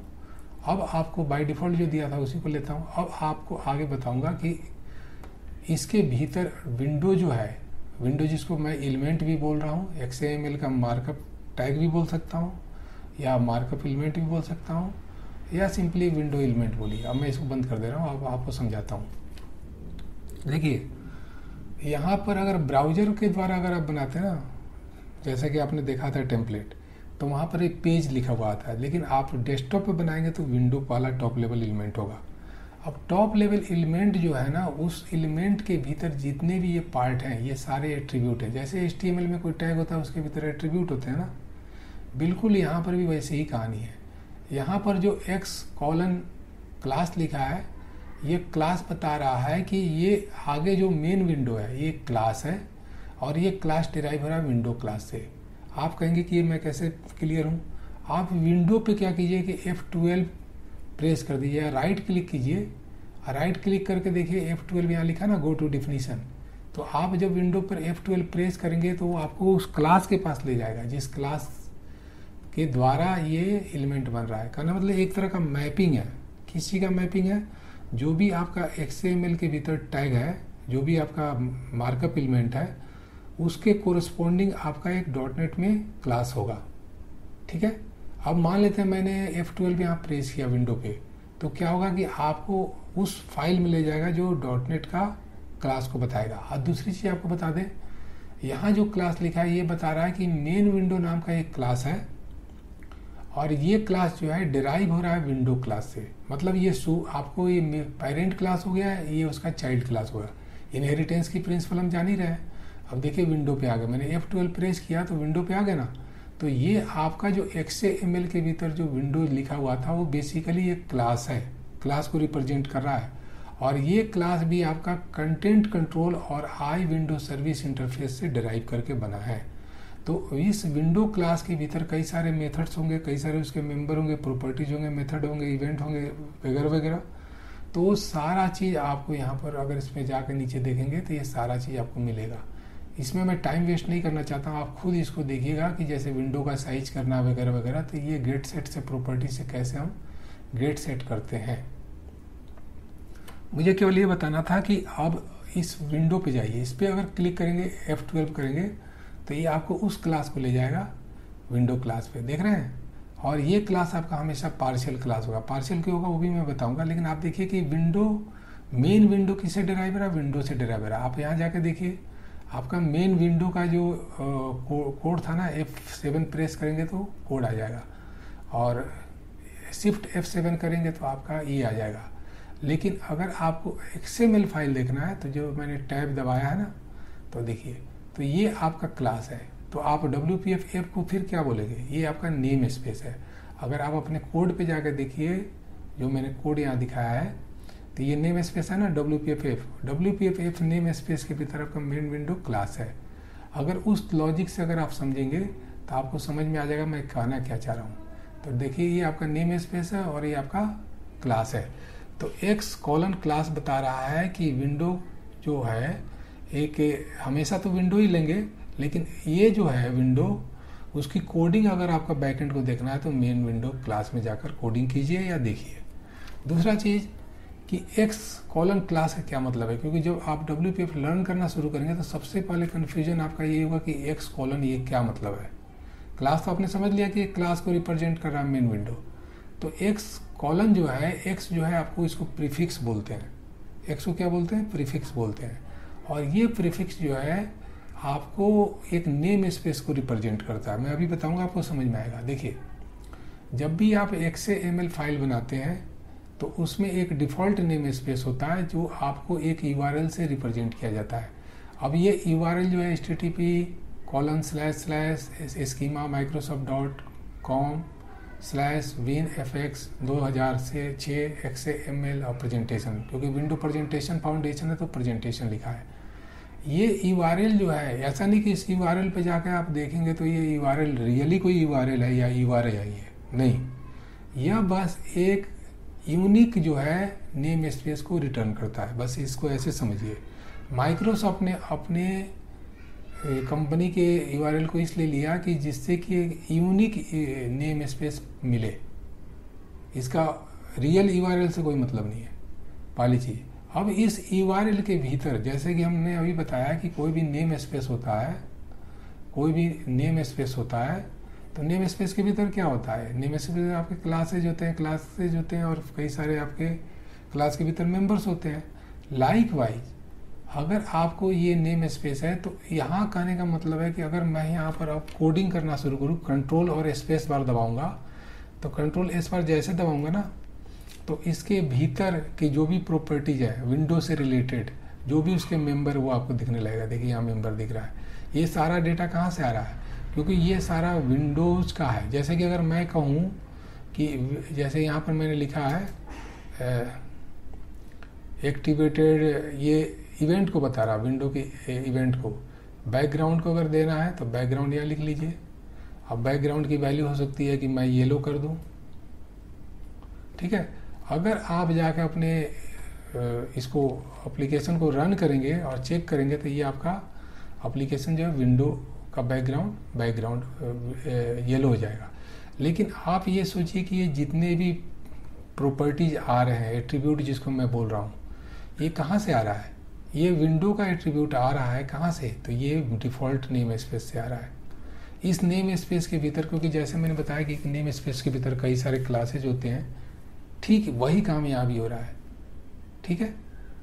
[SPEAKER 1] अब आपको बाय डिफ़ॉल्ट जो दिया था उसी को लेता हूँ। अब आपको आगे बताऊँगा कि इसके भीतर विंडो जो है, विंडो जिसको मैं एलिमेंट भी बोल रहा हूँ, XAML का मार्कअप टैग भी बोल सकता हूँ, या मार्कअप एलिमेंट भी बोल सकता हूँ, या सिंपली विंडो एलिमेंट बोलिए। अब मैं इसको बंद कर दे रहा हूँ, अब आपको समझाता हूँ। देखिए, यहाँ पर अगर ब्राउज़र के द्वारा अगर आप बनाते हैं ना, जैसा कि आपने देखा था टेम्पलेट, तो वहाँ पर एक पेज लिखा हुआ आता है। लेकिन आप डेस्कटॉप पे बनाएंगे तो विंडो वाला टॉप लेवल एलिमेंट होगा। अब टॉप लेवल एलिमेंट जो है ना, उस एलिमेंट के भीतर जितने भी ये पार्ट हैं ये सारे एट्रीब्यूट हैं। जैसे HTML में कोई टैग होता है उसके भीतर एट्रीब्यूट होते हैं ना, बिल्कुल यहाँ पर भी वैसे ही कहानी है। यहाँ पर जो x: क्लास लिखा है, ये क्लास बता रहा है कि ये आगे जो मेन विंडो है ये क्लास है, और ये क्लास डिराइव हो रहा है विंडो क्लास से। आप कहेंगे कि ये मैं कैसे क्लियर हूँ। आप विंडो पे क्या कीजिए कि F12 प्रेस कर दीजिए, राइट क्लिक कीजिए, राइट क्लिक करके देखिए F12 यहाँ लिखा ना, गो टू डिफिनीशन। तो आप जब विंडो पर F12 प्रेस करेंगे तो वो आपको उस क्लास के पास ले जाएगा जिस क्लास के द्वारा ये एलिमेंट बन रहा है। कहना मतलब एक तरह का मैपिंग है। किस चीज़ का मैपिंग है? जो भी आपका XAML के भीतर टैग है, जो भी आपका मार्कअप एलिमेंट है, उसके कोरस्पॉन्डिंग आपका एक .NET में क्लास होगा। ठीक है। अब मान लेते हैं मैंने F12 यहाँ प्रेस किया विंडो पे, तो क्या होगा कि आपको उस फाइल में ले जाएगा जो .NET का क्लास को बताएगा। और दूसरी चीज़ आपको बता दें, यहाँ जो क्लास लिखा है ये बता रहा है कि मेन विंडो नाम का एक क्लास है, और ये क्लास जो है डिराइव हो रहा है विंडो क्लास से। मतलब ये आपको ये पेरेंट क्लास हो गया, ये उसका चाइल्ड क्लास होगा। इनहेरिटेंस की प्रिंसिपल हम जान ही रहे हैं। अब देखिए विंडो पे आ गए, मैंने F12 प्रेस किया तो विंडो पे आ गया ना। तो ये आपका जो XAML के भीतर जो विंडो लिखा हुआ था वो बेसिकली एक क्लास है, क्लास को रिप्रेजेंट कर रहा है। और ये क्लास भी आपका कंटेंट कंट्रोल और आई विंडो सर्विस इंटरफेस से डिराइव करके बना है। तो इस विंडो क्लास के भीतर कई सारे मेथड्स होंगे, कई सारे उसके मेंबर होंगे, प्रॉपर्टीज होंगे, मेथड होंगे, इवेंट होंगे वगैरह वगैरह। तो सारा चीज़ आपको यहाँ पर अगर इसमें जाकर नीचे देखेंगे तो ये सारा चीज़ आपको मिलेगा। इसमें मैं टाइम वेस्ट नहीं करना चाहता हूँ, आप खुद इसको देखिएगा कि जैसे विंडो का साइज करना वगैरह वगैरह। तो ये गेट सेट से प्रॉपर्टी से कैसे हम गेट सेट करते हैं, मुझे केवल ये बताना था कि अब इस विंडो पे जाइए, इस पर अगर क्लिक करेंगे F12 करेंगे तो ये आपको उस क्लास को ले जाएगा विंडो क्लास पे, देख रहे हैं। और ये क्लास आपका हमेशा पार्शियल क्लास होगा। पार्शियल क्यों होगा वो भी मैं बताऊंगा, लेकिन आप देखिए कि विंडो मेन विंडो किससे डिराइव है, विंडो से डिराइव है। आप यहाँ जाके देखिए आपका मेन विंडो का जो कोड था ना, F7 प्रेस करेंगे तो कोड आ जाएगा, और शिफ्ट F7 करेंगे तो आपका ये आ जाएगा। लेकिन अगर आपको XML फाइल देखना है तो जो मैंने टैब दबाया है ना, तो देखिए तो ये आपका क्लास है। तो आप WPF ऐप को फिर क्या बोलेंगे, ये आपका नेम स्पेस है। अगर आप अपने कोड पे जाकर देखिए, जो मैंने कोड यहाँ दिखाया है, तो ये नेम स्पेस है ना WPF app. WPF app name space के भीतर आपका मेन विंडो क्लास है। अगर उस लॉजिक से अगर आप समझेंगे तो आपको समझ में आ जाएगा मैं कहना क्या चाह रहा हूँ। तो देखिए ये आपका नेम स्पेस है और ये आपका क्लास है। तो X कॉलन क्लास बता रहा है कि विंडो जो है एक, हमेशा तो विंडो ही लेंगे, लेकिन ये जो है विंडो, उसकी कोडिंग अगर आपका बैकएंड को देखना है तो मेन विंडो क्लास में जाकर कोडिंग कीजिए या देखिए। दूसरा चीज़ कि X कॉलन क्लास का क्या मतलब है, क्योंकि जब आप WPF लर्न करना शुरू करेंगे तो सबसे पहले कन्फ्यूजन आपका ये होगा कि X कॉलन ये क्या मतलब है। क्लास तो आपने समझ लिया कि क्लास को रिप्रेजेंट कर रहा है मेन विंडो, तो X कॉलन जो है, X जो है आपको इसको प्रीफिक्स बोलते हैं। X को क्या बोलते हैं, प्रीफिक्स बोलते हैं। और ये प्रीफिक्स जो है आपको एक नेम स्पेस को रिप्रेजेंट करता है। मैं अभी बताऊंगा, आपको समझ में आएगा। देखिए जब भी आप XML फाइल बनाते हैं तो उसमें एक डिफ़ॉल्ट नेम स्पेस होता है जो आपको एक URL से रिप्रेजेंट किया जाता है। अब ये URL जो है http://schema microsoft.com/winfx 2006 XML और प्रेजेंटेशन, क्योंकि विंडो प्रेजेंटेशन फाउंडेशन है तो प्रेजेंटेशन लिखा है। ये URL जो है, ऐसा नहीं कि इस URL पे जाकर आप देखेंगे तो ये URL रियली कोई URL है या URL है, ये नहीं, यह बस एक यूनिक जो है नेम स्पेस को रिटर्न करता है। बस इसको ऐसे समझिए। माइक्रोसॉफ्ट ने अपने कंपनी के URL को इसलिए लिया कि जिससे कि एक यूनिक नेम स्पेस मिले, इसका रियल URL से कोई मतलब नहीं है, पहली चीज़। अब इस URL के भीतर, जैसे कि हमने अभी बताया कि कोई भी नेम स्पेस होता है, कोई भी नेम स्पेस होता है, तो नेम स्पेस के भीतर क्या होता है, नेम स्पेस आपके क्लासेज होते हैं, और कई सारे आपके क्लास के भीतर मेंबर्स होते हैं। लाइकवाइज अगर आपको ये नेम स्पेस है तो यहाँ कहने का मतलब है कि अगर मैं यहाँ पर अब कोडिंग करना शुरू करूँ, कंट्रोल और स्पेस बार दबाऊंगा, तो कंट्रोल S बार जैसे दबाऊंगा ना, तो इसके भीतर की जो भी प्रॉपर्टीज है विंडो से रिलेटेड, जो भी उसके मेंबर, वो आपको दिखने लगेगा। देखिए यहाँ मेंबर दिख रहा है। ये सारा डेटा कहाँ से आ रहा है, क्योंकि ये सारा विंडोज़ का है। जैसे कि अगर मैं कहूँ कि जैसे यहाँ पर मैंने लिखा है एक्टिवेटेड, ये इवेंट को बता रहा, विंडो के इवेंट को। बैकग्राउंड को अगर देना है तो बैकग्राउंड यहाँ लिख लीजिए। अब बैकग्राउंड की वैल्यू हो सकती है कि मैं येलो कर दूँ, ठीक है। अगर आप जाकर अपने इसको एप्लीकेशन को रन करेंगे और चेक करेंगे तो ये आपका एप्लीकेशन जो है विंडो का बैकग्राउंड येलो हो जाएगा। लेकिन आप ये सोचिए कि ये जितने भी प्रॉपर्टीज आ रहे हैं, एट्रीब्यूट जिसको मैं बोल रहा हूँ, ये कहाँ से आ रहा है, ये विंडो का एट्रीब्यूट आ रहा है कहाँ से, तो ये डिफ़ॉल्ट नेम स्पेस से आ रहा है। इस नेम स्पेस के भीतर, क्योंकि जैसे मैंने बताया कि नेम स्पेस के भीतर कई सारे क्लासेज होते हैं, ठीक वही काम यहाँ भी हो रहा है, ठीक है।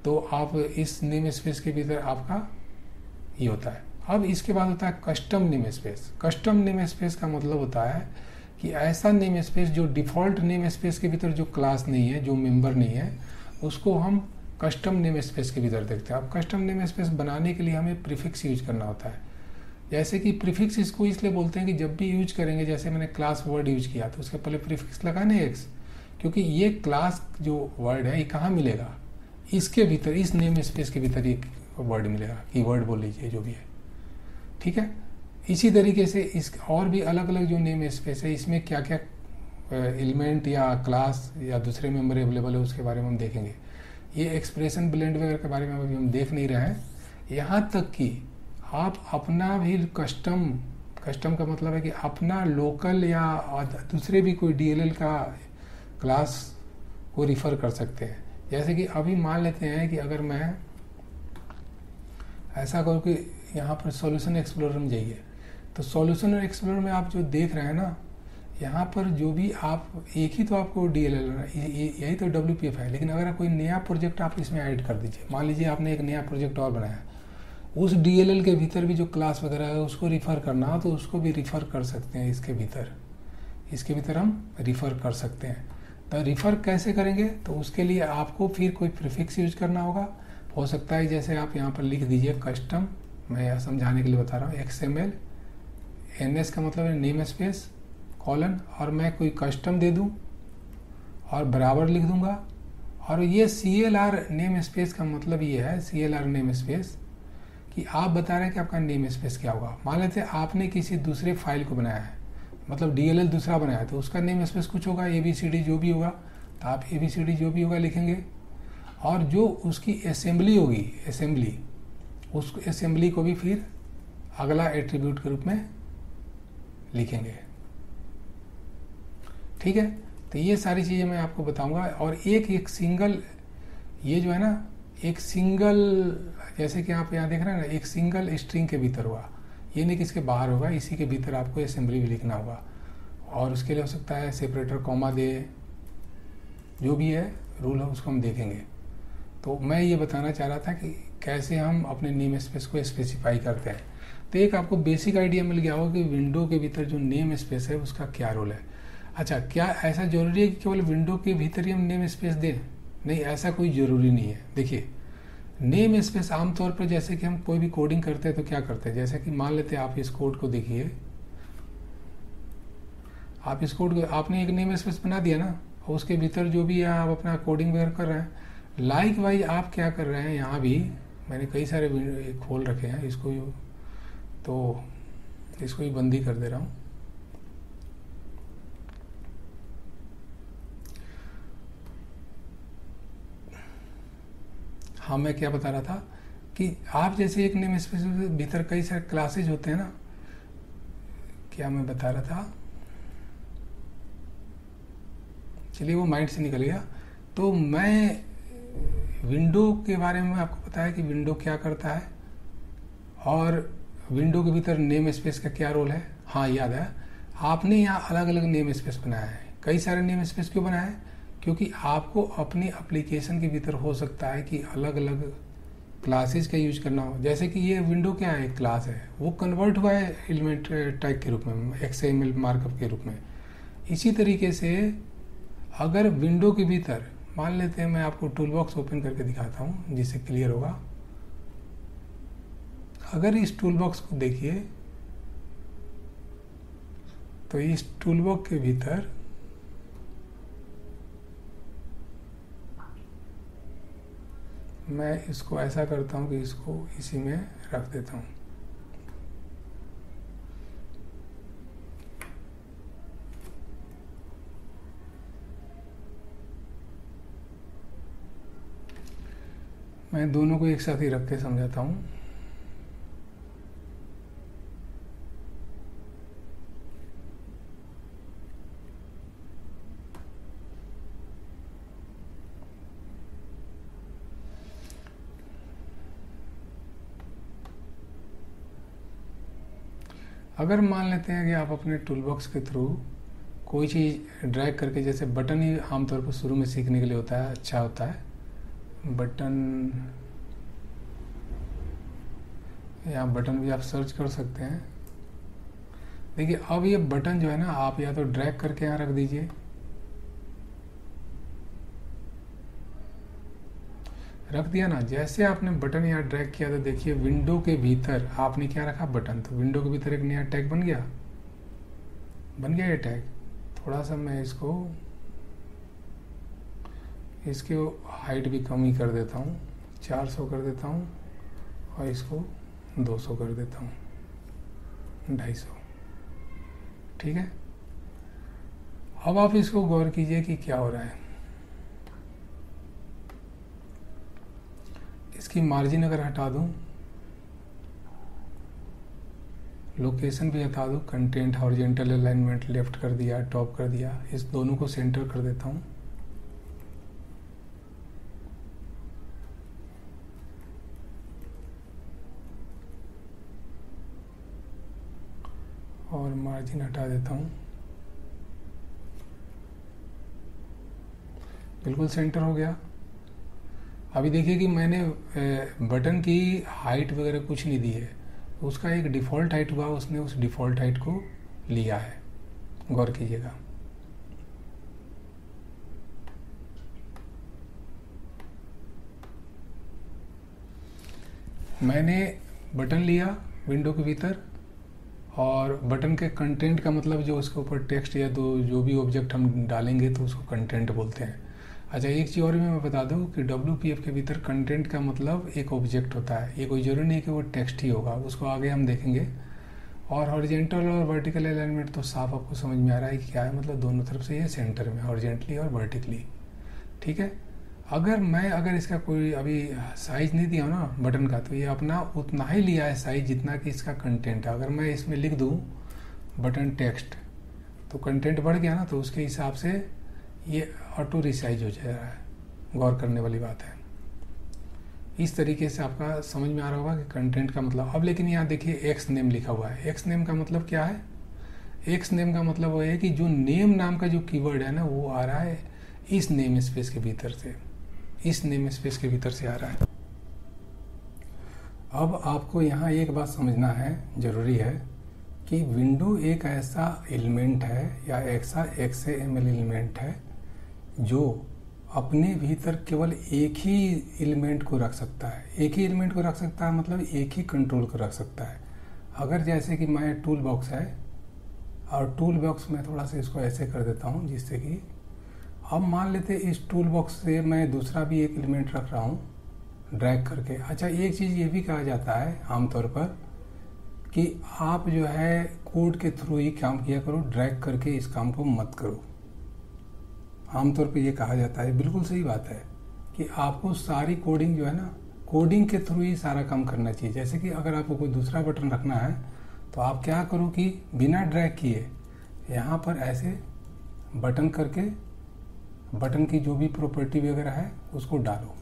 [SPEAKER 1] तो आप इस नेम स्पेस के भीतर आपका ये होता है। अब इसके बाद होता है custom name space. Custom name space का मतलब होता है कि ऐसा नेम स्पेस जो डिफ़ॉल्ट नेम स्पेस के भीतर जो क्लास नहीं है, जो मेंबर नहीं है, उसको हम कस्टम नेम स्पेस के भीतर देखते हैं। अब कस्टम नेम स्पेस बनाने के लिए हमें प्रीफिक्स यूज करना होता है। जैसे कि प्रीफिक्स इसको इसलिए बोलते हैं कि जब भी यूज करेंगे, जैसे मैंने क्लास वर्ड यूज किया तो उसके पहले प्रीफिक्स लगाने X, क्योंकि ये क्लास जो वर्ड है ये कहाँ मिलेगा, इसके भीतर, इस नेम स्पेस के भीतर एक वर्ड मिलेगा, कीवर्ड बोल लीजिए जो भी है, ठीक है। इसी तरीके से इस और भी अलग अलग जो नेम स्पेस है इसमें क्या क्या एलिमेंट या क्लास या दूसरे मेंबर अवेलेबल है उसके बारे में हम देखेंगे। ये एक्सप्रेशन ब्लेंड वगैरह के बारे में अभी हम देख नहीं रहे हैं। यहाँ तक कि आप अपना भी कस्टम का मतलब है कि अपना लोकल या दूसरे भी कोई DLL का क्लास को रिफ़र कर सकते हैं। जैसे कि अभी मान लेते हैं कि अगर मैं ऐसा करूँ कि यहाँ पर सॉल्यूशन एक्सप्लोरर में जाइए, तो सॉल्यूशन एक्सप्लोरर में आप जो देख रहे हैं ना, यहाँ पर जो भी आप एक ही तो आपको DLL यही तो WPF है, लेकिन अगर कोई नया प्रोजेक्ट आप इसमें ऐड कर दीजिए, मान लीजिए आपने एक नया प्रोजेक्ट और बनाया, उस DLL के भीतर भी जो क्लास वगैरह है उसको रिफ़र करना हो तो उसको भी रिफ़र कर सकते हैं। इसके भीतर हम रिफ़र कर सकते हैं। तो रिफ़र कैसे करेंगे, तो उसके लिए आपको फिर कोई प्रीफिक्स यूज करना होगा। हो सकता है जैसे आप यहाँ पर लिख दीजिए कस्टम, मैं यह समझाने के लिए बता रहा हूँ, XML NS का मतलब है नेम स्पेस कॉलन, और मैं कोई कस्टम दे दूँ और बराबर लिख दूँगा। और ये CLR नेम स्पेस का मतलब ये है, CLR नेम स्पेस, कि आप बता रहे हैं कि आपका नेम स्पेस क्या होगा। मान लेते हैं आपने किसी दूसरे फाइल को बनाया है, मतलब DLL दूसरा बनाया, तो उसका नेम स्पेस कुछ होगा, ABCD जो भी होगा, तो आप ABCD जो भी होगा लिखेंगे। और जो उसकी असेंबली होगी, उस असेंबली को भी फिर अगला एट्रीब्यूट के रूप में लिखेंगे। ठीक है, तो ये सारी चीज़ें मैं आपको बताऊंगा। और एक सिंगल, ये जो है ना, एक सिंगल, जैसे कि आप यहाँ देख रहे हैं ना, एक सिंगल स्ट्रिंग के भीतर होगा, ये नहीं कि इसके बाहर होगा, इसी के भीतर आपको असेंबली भी लिखना होगा। और उसके लिए हो सकता है सेपरेटर, कॉमा दे, जो भी है रूल है उसको हम देखेंगे। तो मैं ये बताना चाह रहा था कि कैसे हम अपने नेम स्पेस को स्पेसिफाई करते हैं। तो एक आपको बेसिक आइडिया मिल गया होगा कि विंडो के भीतर जो नेम स्पेस है उसका क्या रोल है। अच्छा, क्या ऐसा जरूरी है कि केवल विंडो के भीतर ही हम नेम स्पेस दें? नहीं, ऐसा कोई ज़रूरी नहीं है। देखिए, नेम स्पेस आमतौर पर जैसे कि हम कोई भी कोडिंग करते हैं तो क्या करते हैं, जैसे कि मान लेते हैं आप इस कोड को देखिए, आप इस कोड को, आपने एक नेम स्पेस बना दिया ना, और उसके भीतर जो भी आप अपना कोडिंग वगैरह कर रहे हैं, लाइक वाइज आप क्या कर रहे हैं, यहाँ भी मैंने कई सारे खोल रखे हैं, इसको भी बंद ही कर दे रहा हूँ। हाँ, मैं क्या बता रहा था कि आप जैसे एक नेम स्पेस के भीतर कई सारे क्लासेज होते हैं ना, क्या मैं बता रहा था, चलिए वो माइंड से निकल गया। तो मैं विंडो के बारे में आपको पता है कि विंडो क्या करता है और विंडो के भीतर नेम स्पेस का क्या रोल है। हाँ, याद है, आपने यहाँ अलग अलग नेम स्पेस बनाया है। कई सारे नेम स्पेस क्यों बनाया है? क्योंकि आपको अपनी एप्लीकेशन के भीतर हो सकता है कि अलग अलग क्लासेस का यूज करना हो। जैसे कि ये विंडो क्या है, क्लास है, वो कन्वर्ट हुआ है एलिमेंट टैग के रूप में, XML मार्कअप के रूप में। इसी तरीके से अगर विंडो के भीतर, मान लेते हैं मैं आपको टूल बॉक्स ओपन करके दिखाता हूँ जिससे क्लियर होगा। अगर इस टूल बॉक्स को देखिए, तो इस टूल बॉक्स के भीतर मैं इसको ऐसा करता हूँ कि इसको इसी में रख देता हूँ। मैं दोनों को एक साथ ही रख के समझाता हूँ। अगर मान लेते हैं कि आप अपने टूल बॉक्स के थ्रू कोई चीज़ ड्रैग करके, जैसे बटन ही आमतौर पर शुरू में सीखने के लिए होता है, अच्छा होता है बटन, यहाँ बटन भी आप सर्च कर सकते हैं। देखिए, अब ये बटन जो है ना, आप या तो ड्रैग करके यहाँ रख दीजिए, रख दिया ना। जैसे आपने बटन यहाँ ड्रैग किया तो देखिए विंडो के भीतर आपने क्या रखा, बटन, तो विंडो के भीतर एक नया टैग बन गया ये टैग। थोड़ा सा मैं इसके हाइट भी कम ही कर देता हूँ, 400 कर देता हूँ, और इसको 200 कर देता हूँ, 250। ठीक है, अब आप इसको गौर कीजिए कि क्या हो रहा है। इसकी मार्जिन अगर हटा दूं, लोकेशन भी हटा दूं, कंटेंट हॉरिजॉन्टल अलाइनमेंट लेफ्ट कर दिया, टॉप कर दिया, इस दोनों को सेंटर कर देता हूं। और मार्जिन हटा देता हूं, बिल्कुल सेंटर हो गया। अभी देखिए कि मैंने बटन की हाइट वगैरह कुछ नहीं दी है, उसका एक डिफ़ॉल्ट हाइट हुआ, उसने उस डिफ़ॉल्ट हाइट को लिया है, गौर कीजिएगा। मैंने बटन लिया विंडो के भीतर, और बटन के कंटेंट का मतलब जो उसके ऊपर टेक्स्ट या जो भी ऑब्जेक्ट हम डालेंगे तो उसको कंटेंट बोलते हैं। अच्छा, एक चीज़ और भी मैं बता दूं कि WPF के भीतर कंटेंट का मतलब एक ऑब्जेक्ट होता है, ये कोई ज़रूरी नहीं कि वो टेक्स्ट ही होगा, उसको आगे हम देखेंगे। और हॉरिजॉन्टल और वर्टिकल अलाइनमेंट तो साफ आपको समझ में आ रहा है कि क्या है, मतलब दोनों तरफ से ये सेंटर में, हॉरिजॉन्टली और वर्टिकली। ठीक है, अगर इसका कोई अभी साइज नहीं दिया ना बटन का, तो ये अपना उतना ही लिया है साइज जितना कि इसका कंटेंट है। अगर मैं इसमें लिख दूं बटन टेक्स्ट, तो कंटेंट बढ़ गया ना, तो उसके हिसाब से ये ऑटो रिसाइज हो जा रहा है। गौर करने वाली बात है। इस तरीके से आपका समझ में आ रहा होगा कि कंटेंट का मतलब। अब लेकिन यहाँ देखिए एक्स नेम लिखा हुआ है। एक्स नेम का मतलब क्या है? एक्स नेम का मतलब वो है कि जो नेम नाम का जो कीवर्ड है ना, वो आ रहा है इस नेम स्पेस के भीतर से, इस नेम स्पेस के भीतर से आ रहा है। अब आपको यहाँ एक बात समझना है, जरूरी है, कि विंडो एक ऐसा एलिमेंट है या ऐसा XAML एलिमेंट है जो अपने भीतर केवल एक ही एलिमेंट को रख सकता है। एक ही एलिमेंट को रख सकता है मतलब एक ही कंट्रोल को रख सकता है। अगर जैसे कि मैं टूल बॉक्स है, और टूल बॉक्स में थोड़ा सा इसको ऐसे कर देता हूँ जिससे कि अब मान लेते इस टूल बॉक्स से मैं दूसरा भी एक एलिमेंट रख रहा हूँ ड्रैग करके। अच्छा, एक चीज़ ये भी कहा जाता है आमतौर पर कि आप जो है कोड के थ्रू ही काम किया करो, ड्रैग करके इस काम को मत करो। आमतौर पे ये कहा जाता है, बिल्कुल सही बात है कि आपको सारी कोडिंग जो है ना, कोडिंग के थ्रू ही सारा काम करना चाहिए। जैसे कि अगर आपको कोई दूसरा बटन रखना है तो आप क्या करो कि बिना ड्रैग किए यहाँ पर ऐसे बटन करके बटन की जो भी प्रॉपर्टी वगैरह है उसको डालो।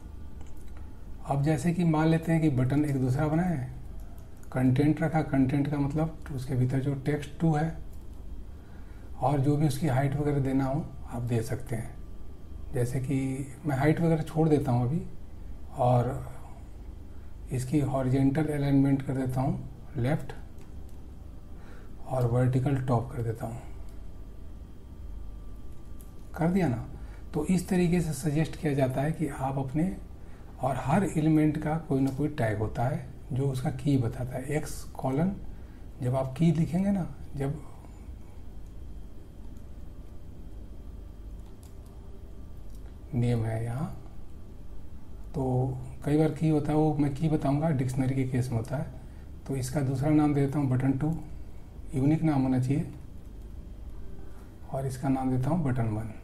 [SPEAKER 1] अब जैसे कि मान लेते हैं कि बटन एक दूसरा बनाए, कंटेंट रखा, कंटेंट का मतलब उसके भीतर जो टेक्स्ट 2 है और जो भी उसकी हाइट वगैरह देना हो आप दे सकते हैं। जैसे कि मैं हाइट वगैरह छोड़ देता हूँ अभी, और इसकी हॉरिजॉन्टल अलाइनमेंट कर देता हूँ लेफ्ट, और वर्टिकल टॉप कर देता हूँ। कर दिया ना? तो इस तरीके से सजेस्ट किया जाता है कि आप अपने, और हर एलिमेंट का कोई ना कोई टैग होता है जो उसका की बताता है। एक्स कॉलन, जब आप की लिखेंगे ना, जब नेम है यहाँ, तो कई बार की होता है, वो मैं की बताऊंगा, डिक्शनरी के केस में होता है। तो इसका दूसरा नाम देता हूँ बटन 2, यूनिक नाम होना चाहिए, और इसका नाम देता हूँ बटन 1।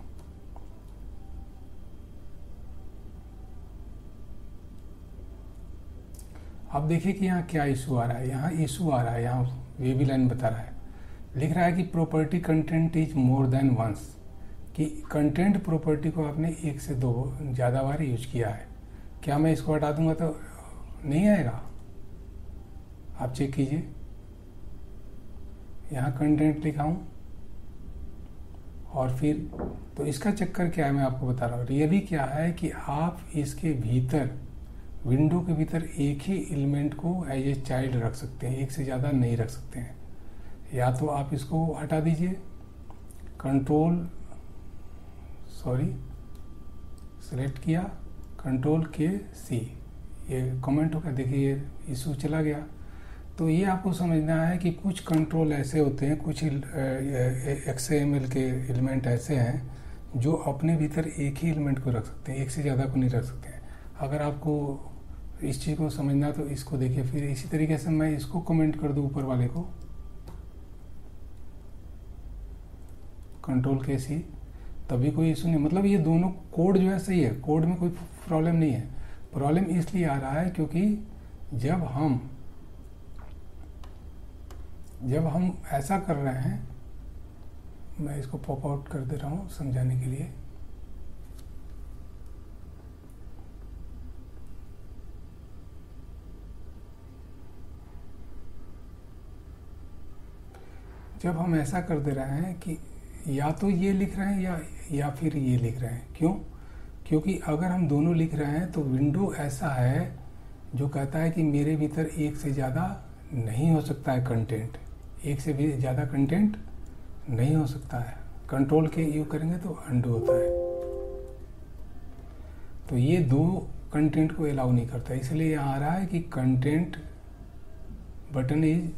[SPEAKER 1] अब देखिए कि यहाँ क्या इशू आ रहा है। यहाँ इशू आ रहा है, यहाँ ये भी लाइन बता रहा है, लिख रहा है कि property content is more than once, कि कंटेंट प्रॉपर्टी को आपने 1 से 2 ज़्यादा बार यूज किया है। क्या मैं इसको हटा दूंगा तो नहीं आएगा? आप चेक कीजिए, यहाँ कंटेंट लिखा हूँ, और फिर तो इसका चक्कर क्या है मैं आपको बता रहा हूँ। रियली क्या है कि आप इसके भीतर, विंडो के भीतर एक ही एलिमेंट को एज ए चाइल्ड रख सकते हैं, एक से ज़्यादा नहीं रख सकते हैं। या तो आप इसको हटा दीजिए, सेलेक्ट किया, कंट्रोल के सी, ये कमेंट होगा, देखिए ये इशू चला गया। तो ये आपको समझना है कि कुछ कंट्रोल ऐसे होते हैं, कुछ XAML के एलिमेंट ऐसे हैं जो अपने भीतर एक ही एलिमेंट को रख सकते हैं, एक से ज़्यादा को नहीं रख सकते हैं। अगर आपको इस चीज़ को समझना तो इसको देखिए। फिर इसी तरीके से मैं इसको कमेंट कर दूँ ऊपर वाले को, कंट्रोल के सी, तभी कोई इशू नहीं। मतलब ये दोनों कोड जो है सही है, कोड में कोई प्रॉब्लम नहीं है। प्रॉब्लम इसलिए आ रहा है क्योंकि जब हम ऐसा कर रहे हैं, मैं इसको पॉप आउट कर दे रहा हूँ समझाने के लिए। जब हम ऐसा कर दे रहे हैं कि या तो ये लिख रहे हैं या फिर ये लिख रहे हैं, क्यों? क्योंकि अगर हम दोनों लिख रहे हैं तो विंडो ऐसा है जो कहता है कि मेरे भीतर एक से ज़्यादा नहीं हो सकता है कंटेंट, एक से भी ज़्यादा कंटेंट नहीं हो सकता है। कंट्रोल के यूज करेंगे तो अंडू होता है, तो ये दो कंटेंट को अलाउ नहीं करता। इसलिए यहाँ आ रहा है कि कंटेंट बटन इज,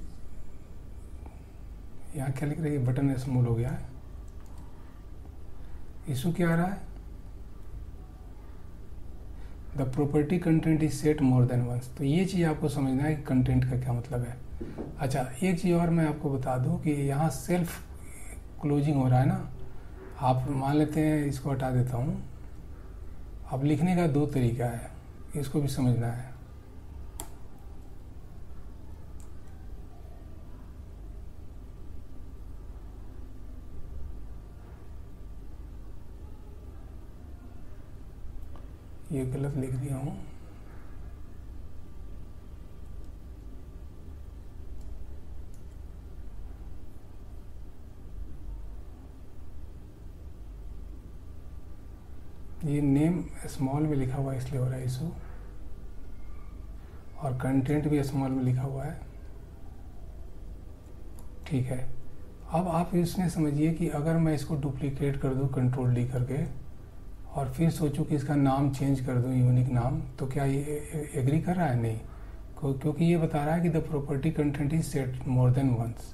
[SPEAKER 1] यहाँ क्या लिख रही है, बटन स्मॉल हो गया है। इशू क्या आ रहा है, the property content is set more than once. तो ये चीज़ आपको समझना है कि कंटेंट का क्या मतलब है। अच्छा, एक चीज़ और मैं आपको बता दूं कि यहाँ सेल्फ क्लोजिंग हो रहा है ना। आप मान लेते हैं, इसको हटा देता हूँ। अब लिखने का दो तरीका है, इसको भी समझना है। ये गलत लिख दिया हूँ। ये नेम स्मॉल में लिखा हुआ है इसलिए हो रहा है इशू, और कंटेंट भी स्मॉल में लिखा हुआ है। ठीक है, अब आप इसमें समझिए कि अगर मैं इसको डुप्लीकेट कर दूं कंट्रोल डी करके और फिर सोचूं कि इसका नाम चेंज कर दूं यूनिक नाम, तो क्या ये एग्री कर रहा है? नहीं, क्योंकि ये बता रहा है कि the property content is set more than once.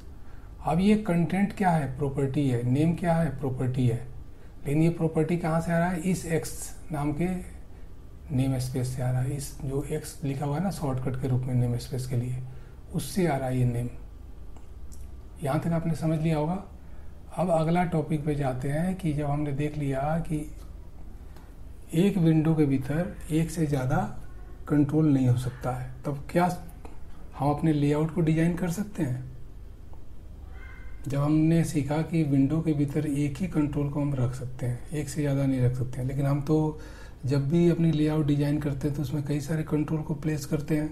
[SPEAKER 1] अब ये कंटेंट क्या है? प्रॉपर्टी है। नेम क्या है? प्रॉपर्टी है। लेकिन ये प्रॉपर्टी कहाँ से आ रहा है? इस एक्स नाम के नेम स्पेस से आ रहा है। इस जो एक्स लिखा हुआ है ना शॉर्टकट के रूप में नेम स्पेस के लिए, उससे आ रहा है ये नेम। यहाँ तक आपने समझ लिया होगा। अब अगला टॉपिक पे जाते हैं कि जब हमने देख लिया कि एक विंडो के भीतर एक से ज़्यादा कंट्रोल नहीं हो सकता है, तब क्या हम अपने लेआउट को डिजाइन कर सकते हैं? जब हमने सीखा कि विंडो के भीतर एक ही कंट्रोल को हम रख सकते हैं, एक से ज़्यादा नहीं रख सकते हैं, लेकिन हम तो जब भी अपनी लेआउट डिजाइन करते हैं तो उसमें कई सारे कंट्रोल को प्लेस करते हैं।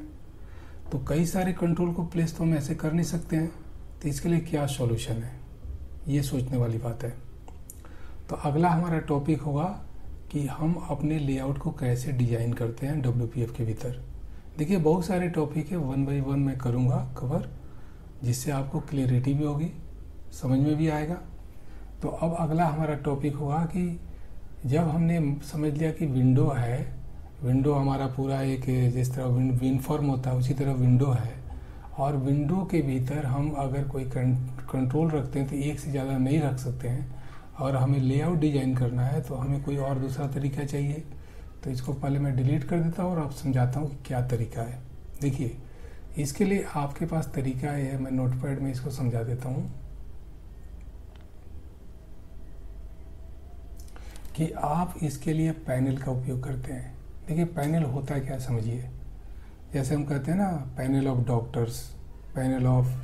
[SPEAKER 1] तो कई सारे कंट्रोल को प्लेस तो हम ऐसे कर नहीं सकते हैं, तो इसके लिए क्या सॉल्यूशन है, ये सोचने वाली बात है। तो अगला हमारा टॉपिक होगा कि हम अपने लेआउट को कैसे डिजाइन करते हैं WPF के भीतर। देखिए बहुत सारे टॉपिक है, 1 बाय 1 मैं करूँगा कवर, जिससे आपको क्लियरिटी भी होगी, समझ में भी आएगा। तो अब अगला हमारा टॉपिक होगा कि जब हमने समझ लिया कि विंडो है, विंडो हमारा पूरा एक जिस तरह विनफॉर्म होता है उसी तरह विंडो है, और विंडो के भीतर हम अगर कोई कंट्रोल रखते हैं तो एक से ज़्यादा नहीं रख सकते हैं, और हमें लेआउट डिजाइन करना है तो हमें कोई और दूसरा तरीका चाहिए। तो इसको पहले मैं डिलीट कर देता हूँ और अब समझाता हूँ कि क्या तरीका है। देखिए इसके लिए आपके पास तरीका है, मैं नोटपैड में इसको समझा देता हूँ कि आप इसके लिए पैनल का उपयोग करते हैं। देखिए पैनल होता है क्या, समझिए। जैसे हम कहते हैं ना panel of doctors, panel of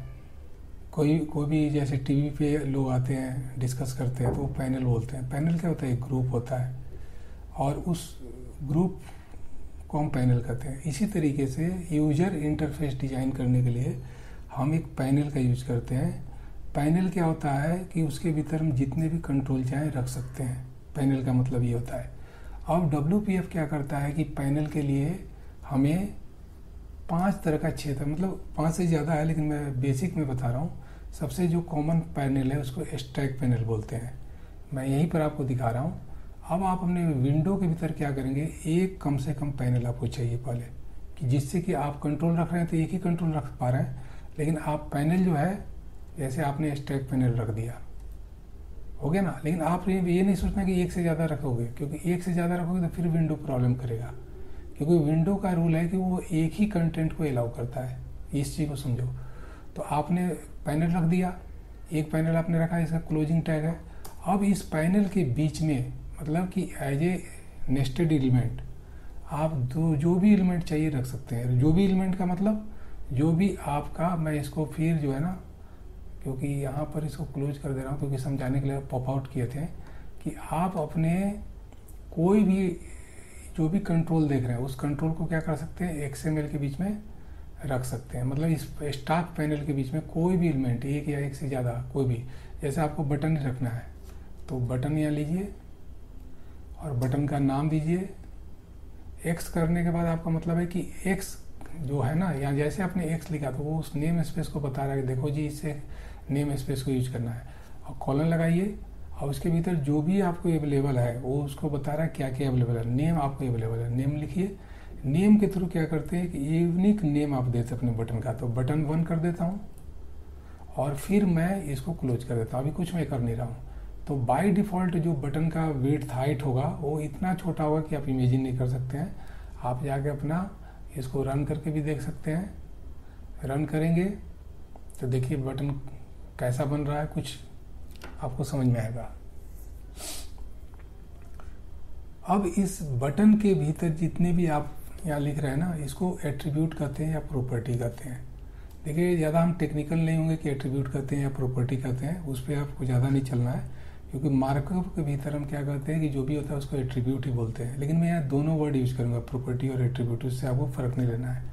[SPEAKER 1] कोई भी, जैसे टीवी पे लोग आते हैं डिस्कस करते हैं तो वो पैनल बोलते हैं। पैनल क्या होता है? एक ग्रुप होता है, और उस ग्रुप को हम पैनल कहते हैं। इसी तरीके से यूजर इंटरफेस डिजाइन करने के लिए हम एक पैनल का यूज करते हैं। पैनल क्या होता है कि उसके भीतर हम जितने भी कंट्रोल चाहें रख सकते हैं। पैनल का मतलब ये होता है। अब WPF क्या करता है कि पैनल के लिए हमें 5 तरह का क्षेत्र, मतलब 5 से ज़्यादा है लेकिन मैं बेसिक में बता रहा हूँ। सबसे जो कॉमन पैनल है उसको स्टैक पैनल बोलते हैं। मैं यहीं पर आपको दिखा रहा हूँ। अब आप अपने विंडो के भीतर क्या करेंगे, एक कम से कम पैनल आपको चाहिए पहले, कि जिससे कि आप कंट्रोल रख रहे हैं तो एक ही कंट्रोल रख पा रहे हैं, लेकिन आप पैनल जो है जैसे आपने स्टैक पैनल रख दिया, हो गया ना। लेकिन आप ये नहीं सोचना कि एक से ज़्यादा रखोगे, क्योंकि एक से ज़्यादा रखोगे तो फिर विंडो प्रॉब्लम करेगा, क्योंकि विंडो का रूल है कि वो एक ही कंटेंट को अलाउ करता है। इस चीज़ को समझो। तो आपने पैनल रख दिया, एक पैनल आपने रखा, इसका क्लोजिंग टैग है। अब इस पैनल के बीच में मतलब कि एज ए नेस्टेड एलिमेंट आप जो भी एलिमेंट चाहिए रख सकते हैं। जो भी एलिमेंट का मतलब जो भी आपका, मैं इसको फिर जो है ना, क्योंकि यहाँ पर इसको क्लोज कर दे रहा हूँ क्योंकि समझाने के लिए पॉप आउट किए थे कि आप अपने कोई भी जो भी कंट्रोल देख रहे हैं उस कंट्रोल को क्या कर सकते हैं, XML के बीच में रख सकते हैं। मतलब इस स्टॉक पैनल के बीच में कोई भी एलिमेंट, एक या एक से ज़्यादा कोई भी, जैसे आपको बटन रखना है तो बटन यहाँ लीजिए और बटन का नाम दीजिए। X करने के बाद आपका मतलब है कि X जो है ना, यहाँ जैसे आपने X लिखा तो वो उस नेम स्पेस को बता रहा है कि देखो जी इससे नेम स्पेस को यूज करना है, और कॉलन लगाइए और उसके भीतर जो भी आपको अवेलेबल है वो उसको बता रहा है क्या क्या अवेलेबल है। नेम आपको अवेलेबल है, नेम लिखिए। नेम के थ्रू क्या करते हैं कि यूनिक नेम आप देते अपने बटन का, तो बटन 1 कर देता हूँ और फिर मैं इसको क्लोज कर देता हूँ। अभी कुछ मैं कर नहीं रहा हूँ। तो बाय डिफ़ॉल्ट जो बटन का विड्थ हाइट होगा वो इतना छोटा होगा कि आप इमेजिन नहीं कर सकते हैं। आप जाके अपना इसको रन करके भी देख सकते हैं। रन करेंगे तो देखिए बटन कैसा बन रहा है, कुछ आपको समझ में आएगा। अब इस बटन के भीतर जितने भी आप यहाँ लिख रहे हैं ना, इसको एट्रीब्यूट कहते हैं या प्रॉपर्टी कहते हैं। देखिए ज़्यादा हम टेक्निकल नहीं होंगे कि एट्रीब्यूट कहते हैं या प्रॉपर्टी कहते हैं, उस पर आपको ज़्यादा नहीं चलना है, क्योंकि मार्कअप के भीतर हम क्या कहते हैं कि जो भी होता है उसको एट्रीब्यूट ही बोलते हैं। लेकिन मैं यहाँ दोनों वर्ड यूज करूँगा, प्रॉपर्टी और एट्रीब्यूट, उससे आपको फ़र्क नहीं लेना है।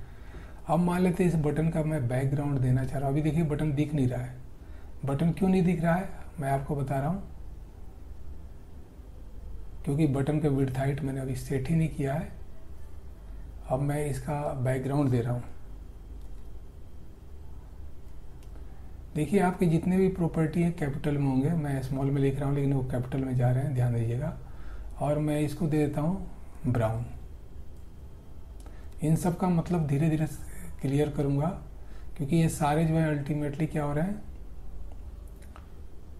[SPEAKER 1] अब मान लेते हैं इस बटन का मैं बैकग्राउंड देना चाह रहा हूँ। अभी देखिए बटन दिख नहीं रहा है। बटन क्यों नहीं दिख रहा है मैं आपको बता रहा हूँ, क्योंकि बटन का विड्थ हाइट मैंने अभी सेट ही नहीं किया है। अब मैं इसका बैकग्राउंड दे रहा हूँ। देखिए आपके जितने भी प्रॉपर्टी हैं कैपिटल में होंगे, मैं स्मॉल में लिख रहा हूँ लेकिन वो कैपिटल में जा रहे हैं, ध्यान दीजिएगा। और मैं इसको दे देता हूँ ब्राउन। इन सब का मतलब धीरे धीरे क्लियर करूँगा, क्योंकि ये सारे जो है अल्टीमेटली क्या हो रहे हैं,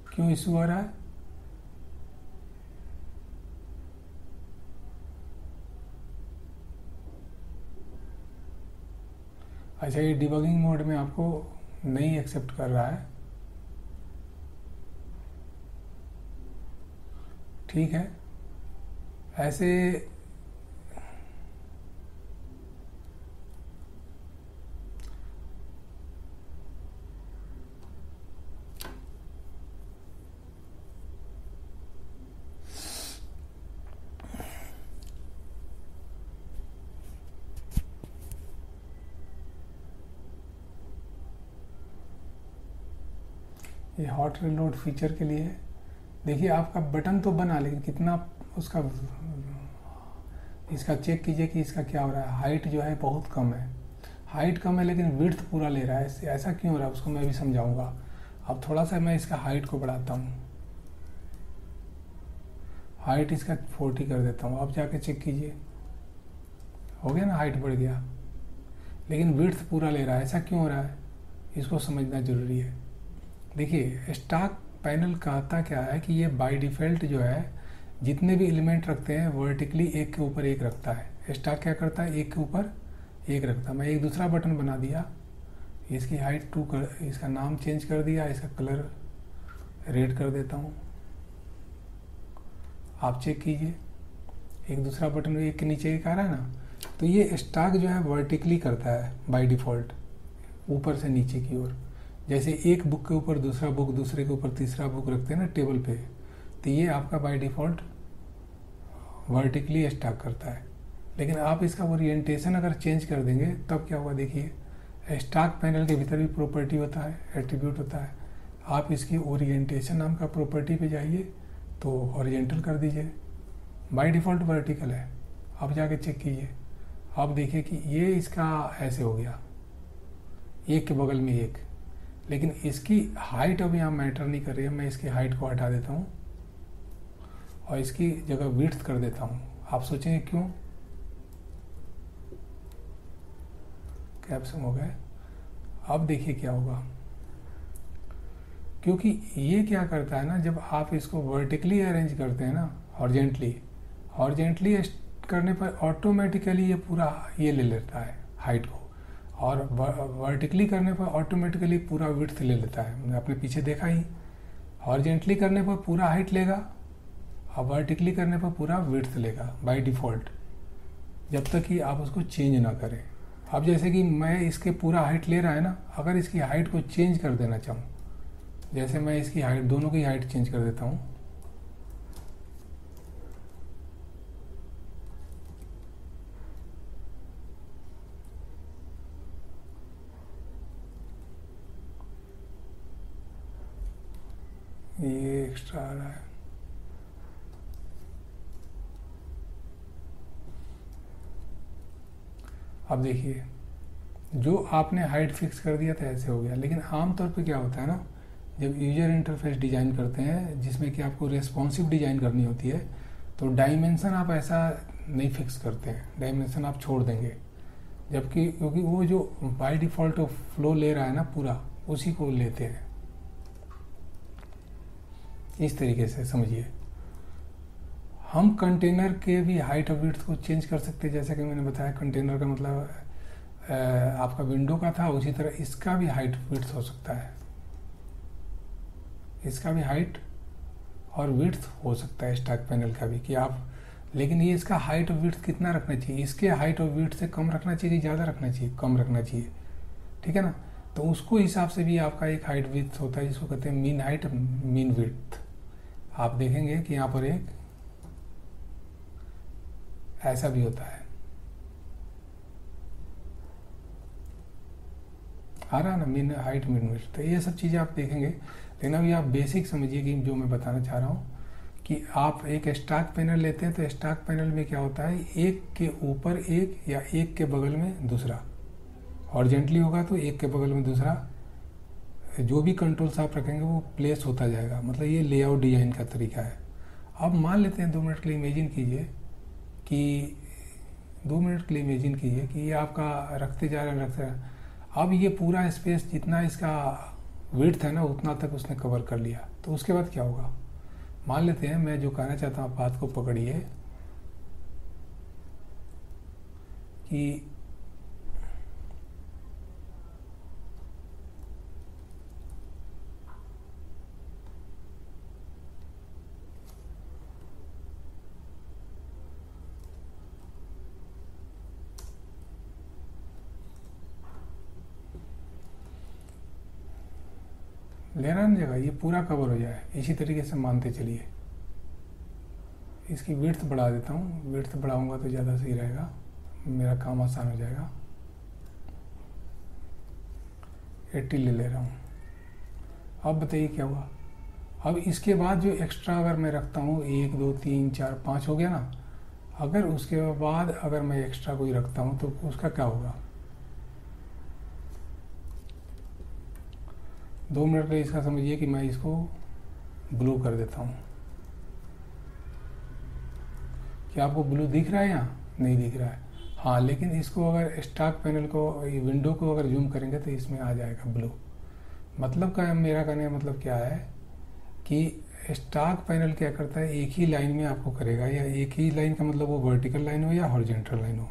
[SPEAKER 1] क्यों इशू हो रहा है। अच्छा, ये डिबगिंग मोड में आपको नहीं एक्सेप्ट कर रहा है, ठीक है। ऐसे ये हॉट रीलोड फीचर के लिए है। देखिए आपका बटन तो बना, लेकिन कितना उसका, इसका चेक कीजिए कि इसका क्या हो रहा है। हाइट जो है बहुत कम है, हाइट कम है लेकिन विड्थ पूरा ले रहा है। ऐसा क्यों हो रहा है उसको मैं भी समझाऊंगा। अब थोड़ा सा मैं इसका हाइट को बढ़ाता हूँ, हाइट इसका 40 कर देता हूँ। अब जाके चेक कीजिए, हो गया ना, हाइट बढ़ गया, लेकिन विड्थ पूरा ले रहा है। ऐसा क्यों हो रहा है, इसको समझना जरूरी है। देखिए स्टॉक पैनल कहता क्या है कि ये बाय डिफ़ॉल्ट जो है जितने भी एलिमेंट रखते हैं वर्टिकली एक के ऊपर एक रखता है। स्टॉक क्या करता है, एक के ऊपर एक रखता है। मैं एक दूसरा बटन बना दिया, इसकी हाइट 2 कर, इसका नाम चेंज कर दिया, इसका कलर रेड कर देता हूँ। आप चेक कीजिए, एक दूसरा बटन एक के नीचे एक आ रहा है ना। तो ये स्टॉक जो है वर्टिकली करता है बाय डिफ़ॉल्ट, ऊपर से नीचे की ओर। जैसे एक बुक के ऊपर दूसरा बुक, दूसरे के ऊपर तीसरा बुक रखते हैं ना टेबल पे, तो ये आपका बाय डिफ़ॉल्ट वर्टिकली स्टॉक करता है। लेकिन आप इसका ओरिएंटेशन अगर चेंज कर देंगे तब क्या होगा, देखिए स्टॉक पैनल के भीतर भी प्रॉपर्टी होता है, एट्रीब्यूट होता है। आप इसकी ओरिएंटेशन नाम का प्रॉपर्टी पे जाइए तो हॉरिजॉन्टल कर दीजिए, बाय डिफ़ॉल्ट वर्टिकल है। अब जाके चेक कीजिए, आप देखिए कि ये इसका ऐसे हो गया, एक के बगल में एक। लेकिन इसकी हाइट अब यहाँ मैटर नहीं कर रही है। मैं इसकी हाइट को हटा देता हूँ और इसकी जगह विड्थ कर देता हूँ। आप सोचेंगे क्यों, कैप्शन हो गए। अब देखिए क्या होगा, क्योंकि ये क्या करता है ना, जब आप इसको वर्टिकली अरेंज करते हैं ना, हॉरिजॉन्टली करने पर ऑटोमेटिकली ये पूरा ये ले लेता है हाइट को, और वर्टिकली करने पर ऑटोमेटिकली पूरा विड्थ ले लेता है। मैंने अपने पीछे देखा ही, हॉरिजेंटली करने पर पूरा हाइट लेगा और वर्टिकली करने पर पूरा विड्थ लेगा बाय डिफ़ॉल्ट, जब तक कि आप उसको चेंज ना करें। अब जैसे कि मैं इसके पूरा हाइट ले रहा है ना, अगर इसकी हाइट को चेंज कर देना चाहूँ, जैसे मैं इसकी हाइट, दोनों की हाइट चेंज कर देता हूँ। ये एक्स्ट्रा आ रहा है। अब देखिए, जो आपने हाइट फिक्स कर दिया था ऐसे हो गया, लेकिन आमतौर पे क्या होता है ना, जब यूजर इंटरफेस डिज़ाइन करते हैं जिसमें कि आपको रेस्पॉन्सिव डिज़ाइन करनी होती है, तो डायमेंशन आप ऐसा नहीं फिक्स करते हैं, डायमेंशन आप छोड़ देंगे, जबकि क्योंकि वो जो बाय डिफ़ॉल्ट फ्लो ले रहा है ना पूरा, उसी को लेते हैं। इस तरीके से समझिए। हम कंटेनर के भी हाइट और विड्थ को चेंज कर सकते हैं, जैसे कि मैंने बताया कंटेनर का मतलब आपका विंडो का था, उसी तरह इसका भी हाइट विड्थ हो सकता है, इसका भी हाइट और विड्थ हो सकता है स्टैक पैनल का भी, कि आप, लेकिन ये इसका हाइट और विड्थ कितना रखना चाहिए, इसके हाइट और विड्थ से कम रखना चाहिए, ज़्यादा रखना चाहिए, कम रखना चाहिए, ठीक है ना। तो उसको हिसाब से भी आपका एक हाइट विड्थ होता है जिसको कहते हैं मीन हाइट मीन विड्थ। आप देखेंगे कि यहाँ पर एक ऐसा भी होता है, आ रहा है ना, मीन हाइट मीन विड्थ। तो ये सब चीज़ें आप देखेंगे, लेकिन अभी आप बेसिक समझिए कि जो मैं बताना चाह रहा हूँ कि आप एक स्टैक पैनल लेते हैं, तो स्टैक पैनल में क्या होता है, एक के ऊपर एक या एक के बगल में दूसरा, हॉरिजेंटली होगा तो एक के बगल में दूसरा, जो भी कंट्रोल्स आप रखेंगे वो प्लेस होता जाएगा, मतलब ये लेआउट डिजाइन का तरीका है। अब मान लेते हैं 2 मिनट के लिए इमेजिन कीजिए कि 2 मिनट के लिए इमेजिन कीजिए कि ये आपका रखते जा रहे हैं, अब ये पूरा स्पेस जितना इसका विड्थ है ना उतना तक उसने कवर कर लिया, तो उसके बाद क्या होगा। मान लेते हैं, मैं जो कहना चाहता हूँ आप बात को पकड़िए, कि लेना नहीं जगह, ये पूरा कवर हो जाए, इसी तरीके से मानते चलिए। इसकी विड्थ बढ़ा देता हूँ, विड्थ बढ़ाऊंगा तो ज़्यादा सही रहेगा, मेरा काम आसान हो जाएगा। 80 ले ले रहा हूँ। अब बताइए क्या हुआ। अब इसके बाद जो एक्स्ट्रा अगर मैं रखता हूँ, 1 2 3 4 5 हो गया ना, अगर उसके बाद अगर मैं एक्स्ट्रा कोई रखता हूँ तो उसका क्या होगा। 2 मिनट में इसका समझिए कि मैं इसको ब्लू कर देता हूँ। क्या आपको ब्लू दिख रहा है यहाँ, नहीं दिख रहा है, हाँ, लेकिन इसको अगर स्टैक पैनल को, विंडो को अगर जूम करेंगे तो इसमें आ जाएगा ब्लू। मतलब का मेरा कहने का मतलब क्या है कि स्टैक पैनल क्या करता है, एक ही लाइन में आपको करेगा, या एक ही लाइन का मतलब वो वर्टिकल लाइन हो या हॉरिजॉन्टल लाइन हो,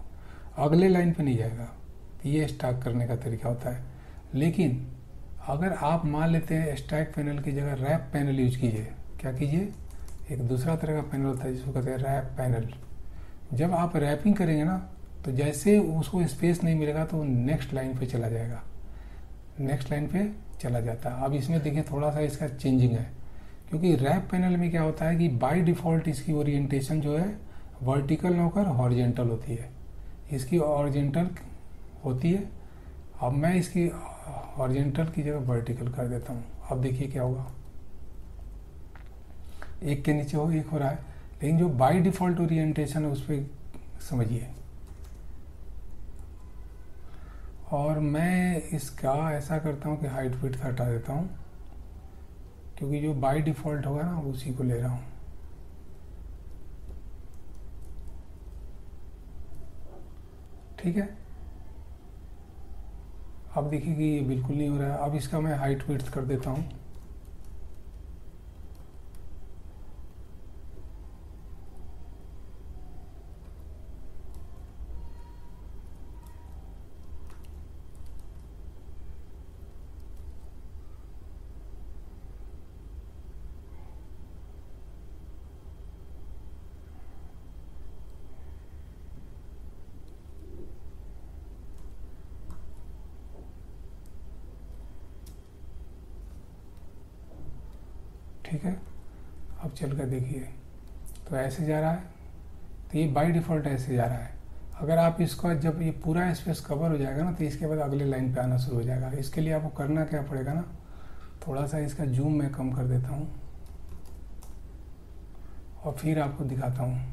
[SPEAKER 1] अगले लाइन पे नहीं जाएगा। ये स्टैक करने का तरीका होता है। लेकिन अगर आप मान लेते हैं स्टैक पैनल की जगह रैप पैनल यूज कीजिए, क्या कीजिए, एक दूसरा तरह का पैनल होता है जिसको कहते हैं रैप पैनल। जब आप रैपिंग करेंगे ना, तो जैसे उसको स्पेस नहीं मिलेगा तो नेक्स्ट लाइन पे चला जाएगा, नेक्स्ट लाइन पे चला जाता है। अब इसमें देखिए थोड़ा सा इसका चेंजिंग है, क्योंकि रैप पैनल में क्या होता है कि बाय डिफ़ॉल्ट इसकी ओरिएंटेशन जो है वर्टिकल होकर हॉरिजेंटल होती है, इसकी हॉरिजेंटल होती है। अब मैं इसकी हॉरिजेंटल की जगह वर्टिकल कर देता हूँ। अब देखिए क्या होगा, एक के नीचे हो एक हो रहा है, लेकिन जो बाय डिफ़ॉल्ट ओरिएंटेशन है उस पर समझिए। और मैं इसका ऐसा करता हूँ कि हाइट विड्थ हटा देता हूँ, क्योंकि जो बाय डिफ़ॉल्ट होगा ना उसी को ले रहा हूँ, ठीक है। अब देखिए कि ये बिल्कुल नहीं हो रहा है। अब इसका मैं हाइट विड्थ कर देता हूँ, ठीक है, अब चल कर देखिए तो ऐसे जा रहा है, तो ये बाय डिफ़ॉल्ट ऐसे जा रहा है। अगर आप इसका जब ये पूरा स्पेस कवर हो जाएगा ना तो इसके बाद अगले लाइन पे आना शुरू हो जाएगा। इसके लिए आपको करना क्या पड़ेगा ना, थोड़ा सा इसका जूम मैं कम कर देता हूँ और फिर आपको दिखाता हूँ।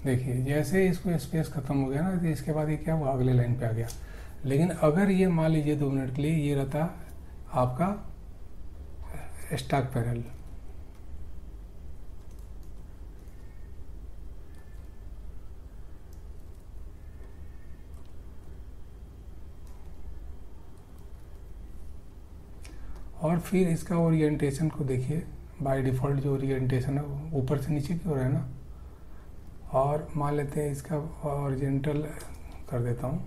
[SPEAKER 1] देखिए जैसे इसको स्पेस खत्म हो गया ना तो इसके बाद ये क्या हुआ, अगले लाइन पे आ गया। लेकिन अगर ये मान लीजिए 2 मिनट के लिए ये रहता आपका स्टॉक पैनल, और फिर इसका ओरिएंटेशन को देखिए, बाय डिफ़ॉल्ट जो ओरिएंटेशन है वो ऊपर से नीचे की ओर है ना, और मान लेते हैं इसका हॉरिजॉन्टल कर देता हूँ।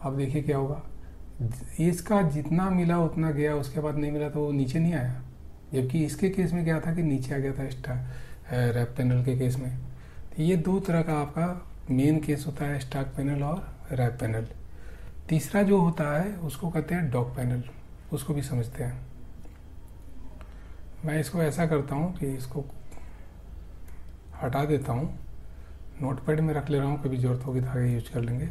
[SPEAKER 1] अब देखिए क्या होगा, इसका जितना मिला उतना गया, उसके बाद नहीं मिला तो वो नीचे नहीं आया। जबकि इसके केस में क्या था कि नीचे आ गया था रैप पैनल के केस में। तो ये 2 तरह का आपका मेन केस होता है, स्टॉक पैनल और रैप पैनल। तीसरा जो होता है उसको कहते हैं डॉग पैनल, उसको भी समझते हैं। मैं इसको ऐसा करता हूँ कि इसको हटा देता हूँ, नोटपैड में रख ले रहा हूँ, कभी ज़रूरत होगी तो आगे यूज कर लेंगे।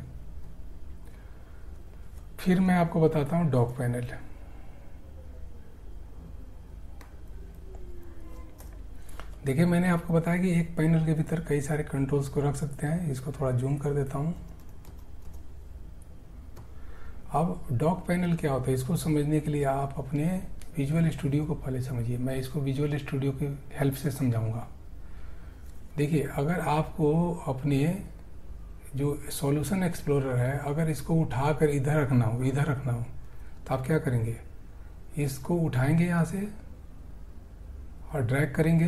[SPEAKER 1] फिर मैं आपको बताता हूँ डॉग पैनल। देखिए मैंने आपको बताया कि एक पैनल के भीतर कई सारे कंट्रोल्स को रख सकते हैं। इसको थोड़ा जूम कर देता हूँ। अब डॉग पैनल क्या होता है, इसको समझने के लिए आप अपने विजुअल स्टूडियो को पहले समझिए। मैं इसको विजुअल स्टूडियो की हेल्प से समझाऊंगा। देखिए अगर आपको अपने जो सॉल्यूशन एक्सप्लोरर है, अगर इसको उठाकर इधर रखना हो तो आप क्या करेंगे, इसको उठाएंगे यहाँ से और ड्रैग करेंगे।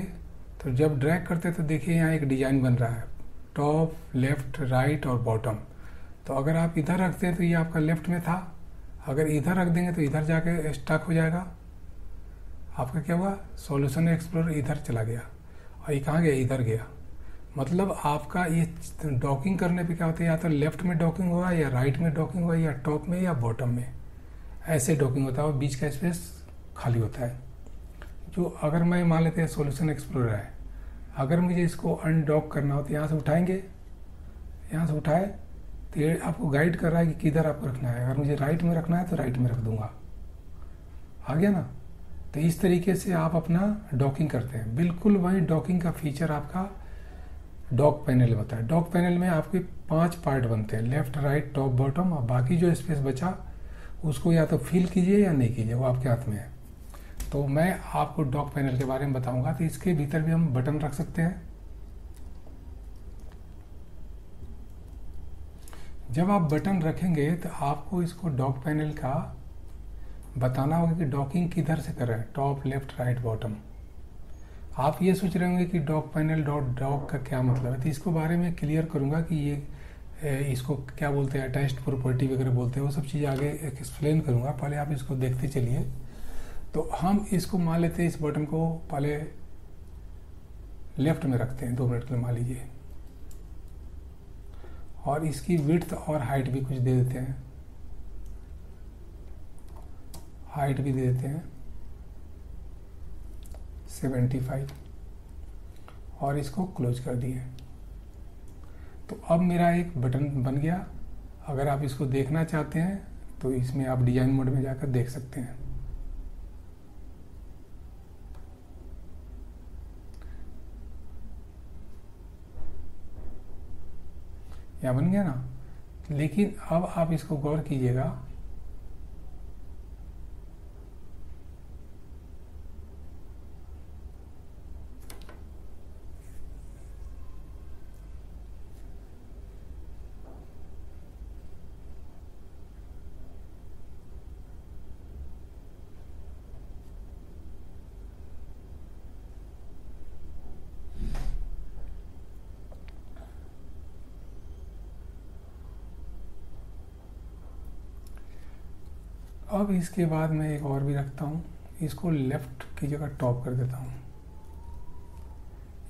[SPEAKER 1] तो जब ड्रैग करते तो देखिए यहाँ एक डिजाइन बन रहा है, टॉप, लेफ्ट, राइट और बॉटम। तो अगर आप इधर रखते हैं तो ये आपका लेफ्ट में था, अगर इधर रख देंगे तो इधर जाके स्टक हो जाएगा। आपका क्या हुआ, सॉल्यूशन एक्सप्लोरर इधर चला गया और ये कहाँ गया, इधर गया। मतलब आपका ये डॉकिंग करने पे क्या होता है, या तो लेफ्ट में डॉकिंग हुआ या राइट में डॉकिंग हुआ या टॉप में या बॉटम में, ऐसे डॉकिंग होता है और बीच का स्पेस खाली होता है। जो अगर मैं मान लेते हैं सॉल्यूशन एक्सप्लोरर है, अगर मुझे इसको अनडॉक करना हो तो यहाँ से उठाएंगे, यहाँ से उठाए तो ये आपको गाइड कर रहा है कि किधर आपको रखना है। अगर मुझे राइट में रखना है तो राइट में रख दूंगा, आ गया ना। तो इस तरीके से आप अपना डॉकिंग करते हैं। बिल्कुल वही डॉकिंग का फीचर आपका डॉक पैनल में होता है। डॉक पैनल में आपके 5 पार्ट बनते हैं, लेफ्ट, राइट, टॉप, बॉटम, और बाकी जो स्पेस बचा उसको या तो फिल कीजिए या नहीं कीजिए, वो आपके हाथ में है। तो मैं आपको डॉक पैनल के बारे में बताऊंगा। तो इसके भीतर भी हम बटन रख सकते हैं। जब आप बटन रखेंगे तो आपको इसको डॉक पैनल का बताना होगा कि डॉकिंग किधर से कर रहे हैं, टॉप, लेफ्ट, राइट, बॉटम। आप ये सोच रहे होंगे कि डॉक पैनल डॉट डॉक का क्या मतलब है, तो इसको बारे में क्लियर करूंगा कि ये इसको क्या बोलते हैं, अटैच्ड प्रॉपर्टी वगैरह बोलते हैं, वो सब चीज़ आगे एक्सप्लेन करूंगा। पहले आप इसको देखते चलिए। तो हम इसको मान लेते हैं, इस बटन को पहले लेफ्ट में रखते हैं 2 मिनट के लिए मान लीजिए, और इसकी विड्थ और हाइट भी कुछ दे देते हैं, हाइट भी दे देते हैं 75, और इसको क्लोज कर दिए। तो अब मेरा एक बटन बन गया। अगर आप इसको देखना चाहते हैं तो इसमें आप डिजाइन मोड में जाकर देख सकते हैं। या बन गया ना। लेकिन अब आप इसको गौर कीजिएगा, अब इसके बाद मैं एक और भी रखता हूँ, इसको लेफ़्ट की जगह टॉप कर देता हूँ।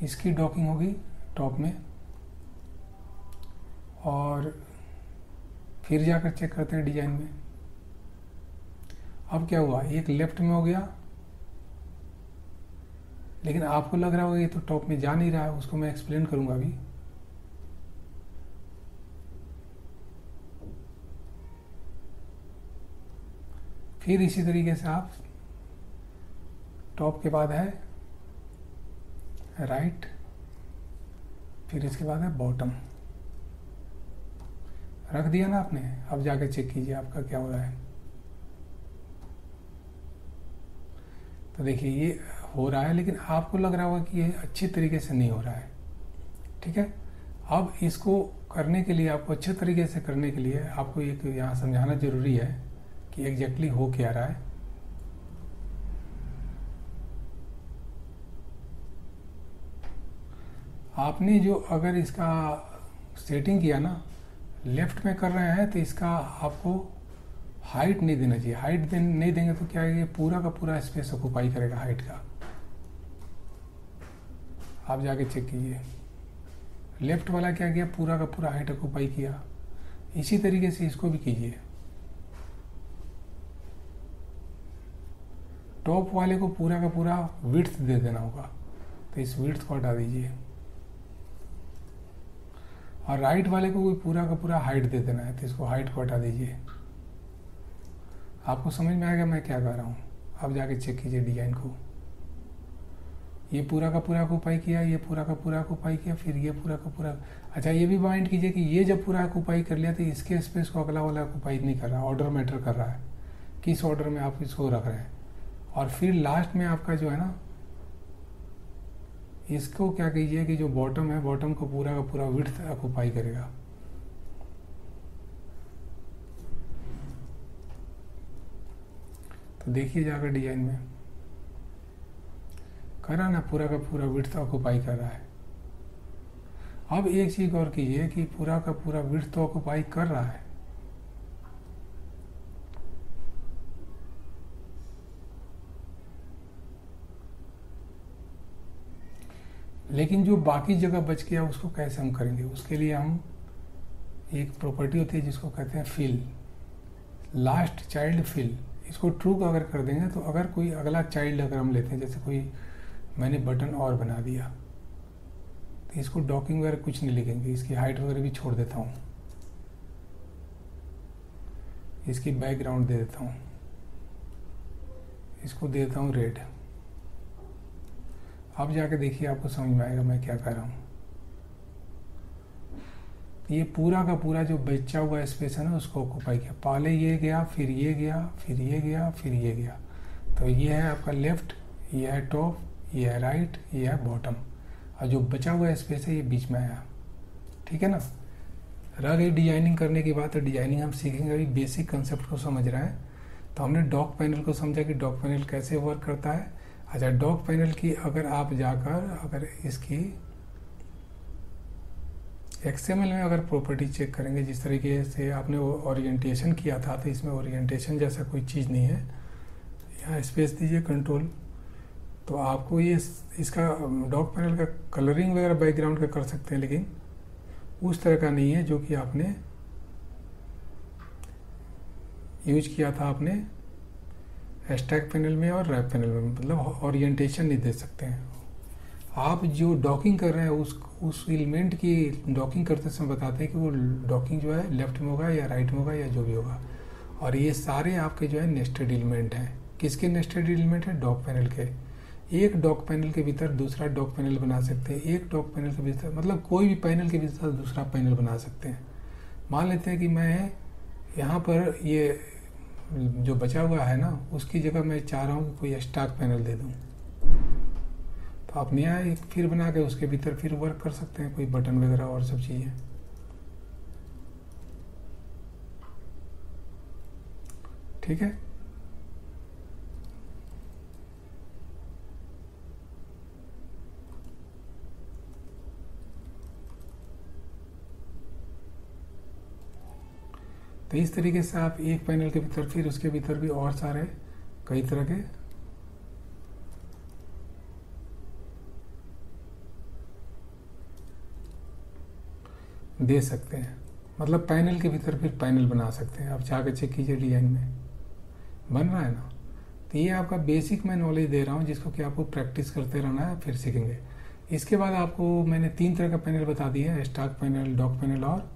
[SPEAKER 1] इसकी डॉकिंग होगी टॉप में, और फिर जाकर चेक करते हैं डिजाइन में। अब क्या हुआ, एक लेफ्ट में हो गया, लेकिन आपको लग रहा होगा ये तो टॉप में जा नहीं रहा है, उसको मैं एक्सप्लेन करूंगा अभी। फिर इसी तरीके से आप टॉप के बाद है राइट, फिर इसके बाद है बॉटम। रख दिया ना आपने, अब जाकर चेक कीजिए आपका क्या हो रहा है। तो देखिए ये हो रहा है, लेकिन आपको लग रहा होगा कि ये अच्छी तरीके से नहीं हो रहा है। ठीक है, अब इसको करने के लिए, आपको अच्छे तरीके से करने के लिए आपको एक यहाँ समझाना जरूरी है कि एग्जैक्टली हो क्या रहा है। आपने जो अगर इसका सेटिंग किया ना, लेफ्ट में कर रहे हैं तो इसका आपको हाइट नहीं देना चाहिए। हाइट नहीं देंगे तो क्या है, ये पूरा का पूरा स्पेस ऑक्यूपाई करेगा हाइट का। आप जाके चेक कीजिए, लेफ्ट वाला क्या किया, पूरा का पूरा हाइट ऑक्यूपाई किया। इसी तरीके से इसको भी कीजिए। टॉप वाले को पूरा का पूरा विड्थ दे देना होगा, तो इस विड्थ को हटा दीजिए, और राइट वाले को भी पूरा का पूरा हाइट दे देना है, तो इसको हाइट को हटा दीजिए। आपको समझ में आएगा मैं क्या कर रहा हूँ। अब जाके चेक कीजिए डिजाइन को, ये पूरा का पूरा ऑक्यूपाई किया, ये पूरा का पूरा ऑक्यूपाई किया, फिर ये पूरा का पूरा। अच्छा, ये भी माइंड कीजिए कि ये जब पूरा ऑक्यूपाई कर लिया तो इसके स्पेस को अगला वाला ऑक्यूपाई नहीं कर रहा, ऑर्डर मैटर कर रहा है, किस ऑर्डर में आप इसको रख रहे हैं। और फिर लास्ट में आपका जो है ना, इसको क्या कीजिए कि जो बॉटम है, बॉटम को पूरा का पूरा विड्थ ऑक्यूपाई करेगा। तो देखिए जाकर डिजाइन में करा ना, पूरा का पूरा विड्थ ऑक्यूपाई कर रहा है। अब एक चीज और कीजिए कि पूरा का पूरा विड्थ तो ऑक्यूपाई कर रहा है, लेकिन जो बाकी जगह बच गया उसको कैसे हम करेंगे। उसके लिए हम एक प्रॉपर्टी होती है जिसको कहते हैं फिल, लास्ट चाइल्ड फिल। इसको ट्रू अगर कर देंगे तो अगर कोई अगला चाइल्ड अगर हम लेते हैं, जैसे कोई मैंने बटन और बना दिया, तो इसको डॉकिंग वगैरह कुछ नहीं लिखेंगे, इसकी हाइट वगैरह भी छोड़ देता हूँ, इसकी बैकग्राउंड दे देता हूँ, इसको दे देता हूँ रेड। अब जाके देखिए आपको समझ में आएगा मैं क्या कर रहा हूँ। ये पूरा का पूरा जो बचा हुआ स्पेस है ना, उसको ऑक्यूपाई किया। पहले ये गया, फिर ये गया, फिर ये गया, फिर ये गया। तो ये है आपका लेफ्ट, ये है टॉप, ये है राइट, ये है बॉटम, और जो बचा हुआ स्पेस है ये बीच में आया। ठीक है ना। रह गई डिजाइनिंग करने की बात, तो डिजाइनिंग हम सीखेंगे। अभी बेसिक कंसेप्ट को समझ रहे हैं, तो हमने डॉक पैनल को समझा कि डॉक पैनल कैसे वर्क करता है। अच्छा, डॉक पैनल की अगर आप जाकर अगर इसकी XML में अगर प्रॉपर्टी चेक करेंगे, जिस तरीके से आपने वो ओरिएंटेशन किया था, तो इसमें ओरिएंटेशन जैसा कोई चीज़ नहीं है। यहाँ स्पेस दीजिए कंट्रोल, तो आपको ये इसका डॉक पैनल का कलरिंग वगैरह बैकग्राउंड का कर सकते हैं, लेकिन उस तरह का नहीं है जो कि आपने यूज किया था आपने स्टैक पैनल में और रैप पैनल में। मतलब ओरिएंटेशन नहीं दे सकते हैं आप। जो डॉकिंग कर रहे हैं उस एलिमेंट की डॉकिंग करते समय बताते हैं कि वो डॉकिंग जो है लेफ्ट में होगा या राइट में होगा या जो भी होगा। और ये सारे आपके जो है नेस्टेड एलिमेंट हैं। किसके नेस्टेड एलिमेंट है? डॉक पैनल के। एक डॉक पैनल के भीतर दूसरा डॉक पैनल बना सकते हैं, एक डॉक पैनल के भीतर मतलब कोई भी पैनल के भीतर दूसरा पैनल बना सकते हैं। मान लेते हैं कि मैं यहाँ पर ये जो बचा हुआ है ना, उसकी जगह मैं चाह रहा हूँ कि कोई स्टॉक पैनल दे दूँ, तो आप नया एक फिर बना के उसके भीतर फिर वर्क कर सकते हैं, कोई बटन वगैरह और सब चीज़ें। ठीक है। तो इस तरीके से आप एक पैनल के भीतर फिर उसके भीतर भी और सारे कई तरह के दे सकते हैं। मतलब पैनल के भीतर फिर पैनल बना सकते हैं। आप जाकर चेक कीजिए डिजाइन में बन रहा है ना। तो ये आपका बेसिक मैं नॉलेज दे रहा हूँ जिसको कि आपको प्रैक्टिस करते रहना है, फिर सीखेंगे। इसके बाद आपको मैंने 3 तरह का पैनल बता दिया है, स्टॉक पैनल, डॉक पैनल और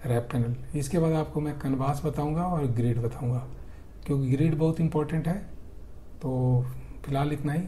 [SPEAKER 1] रैप पैनल। इसके बाद आपको मैं कैनवास बताऊंगा और ग्रिड बताऊंगा, क्योंकि ग्रिड बहुत इंपॉर्टेंट है। तो फिलहाल इतना ही।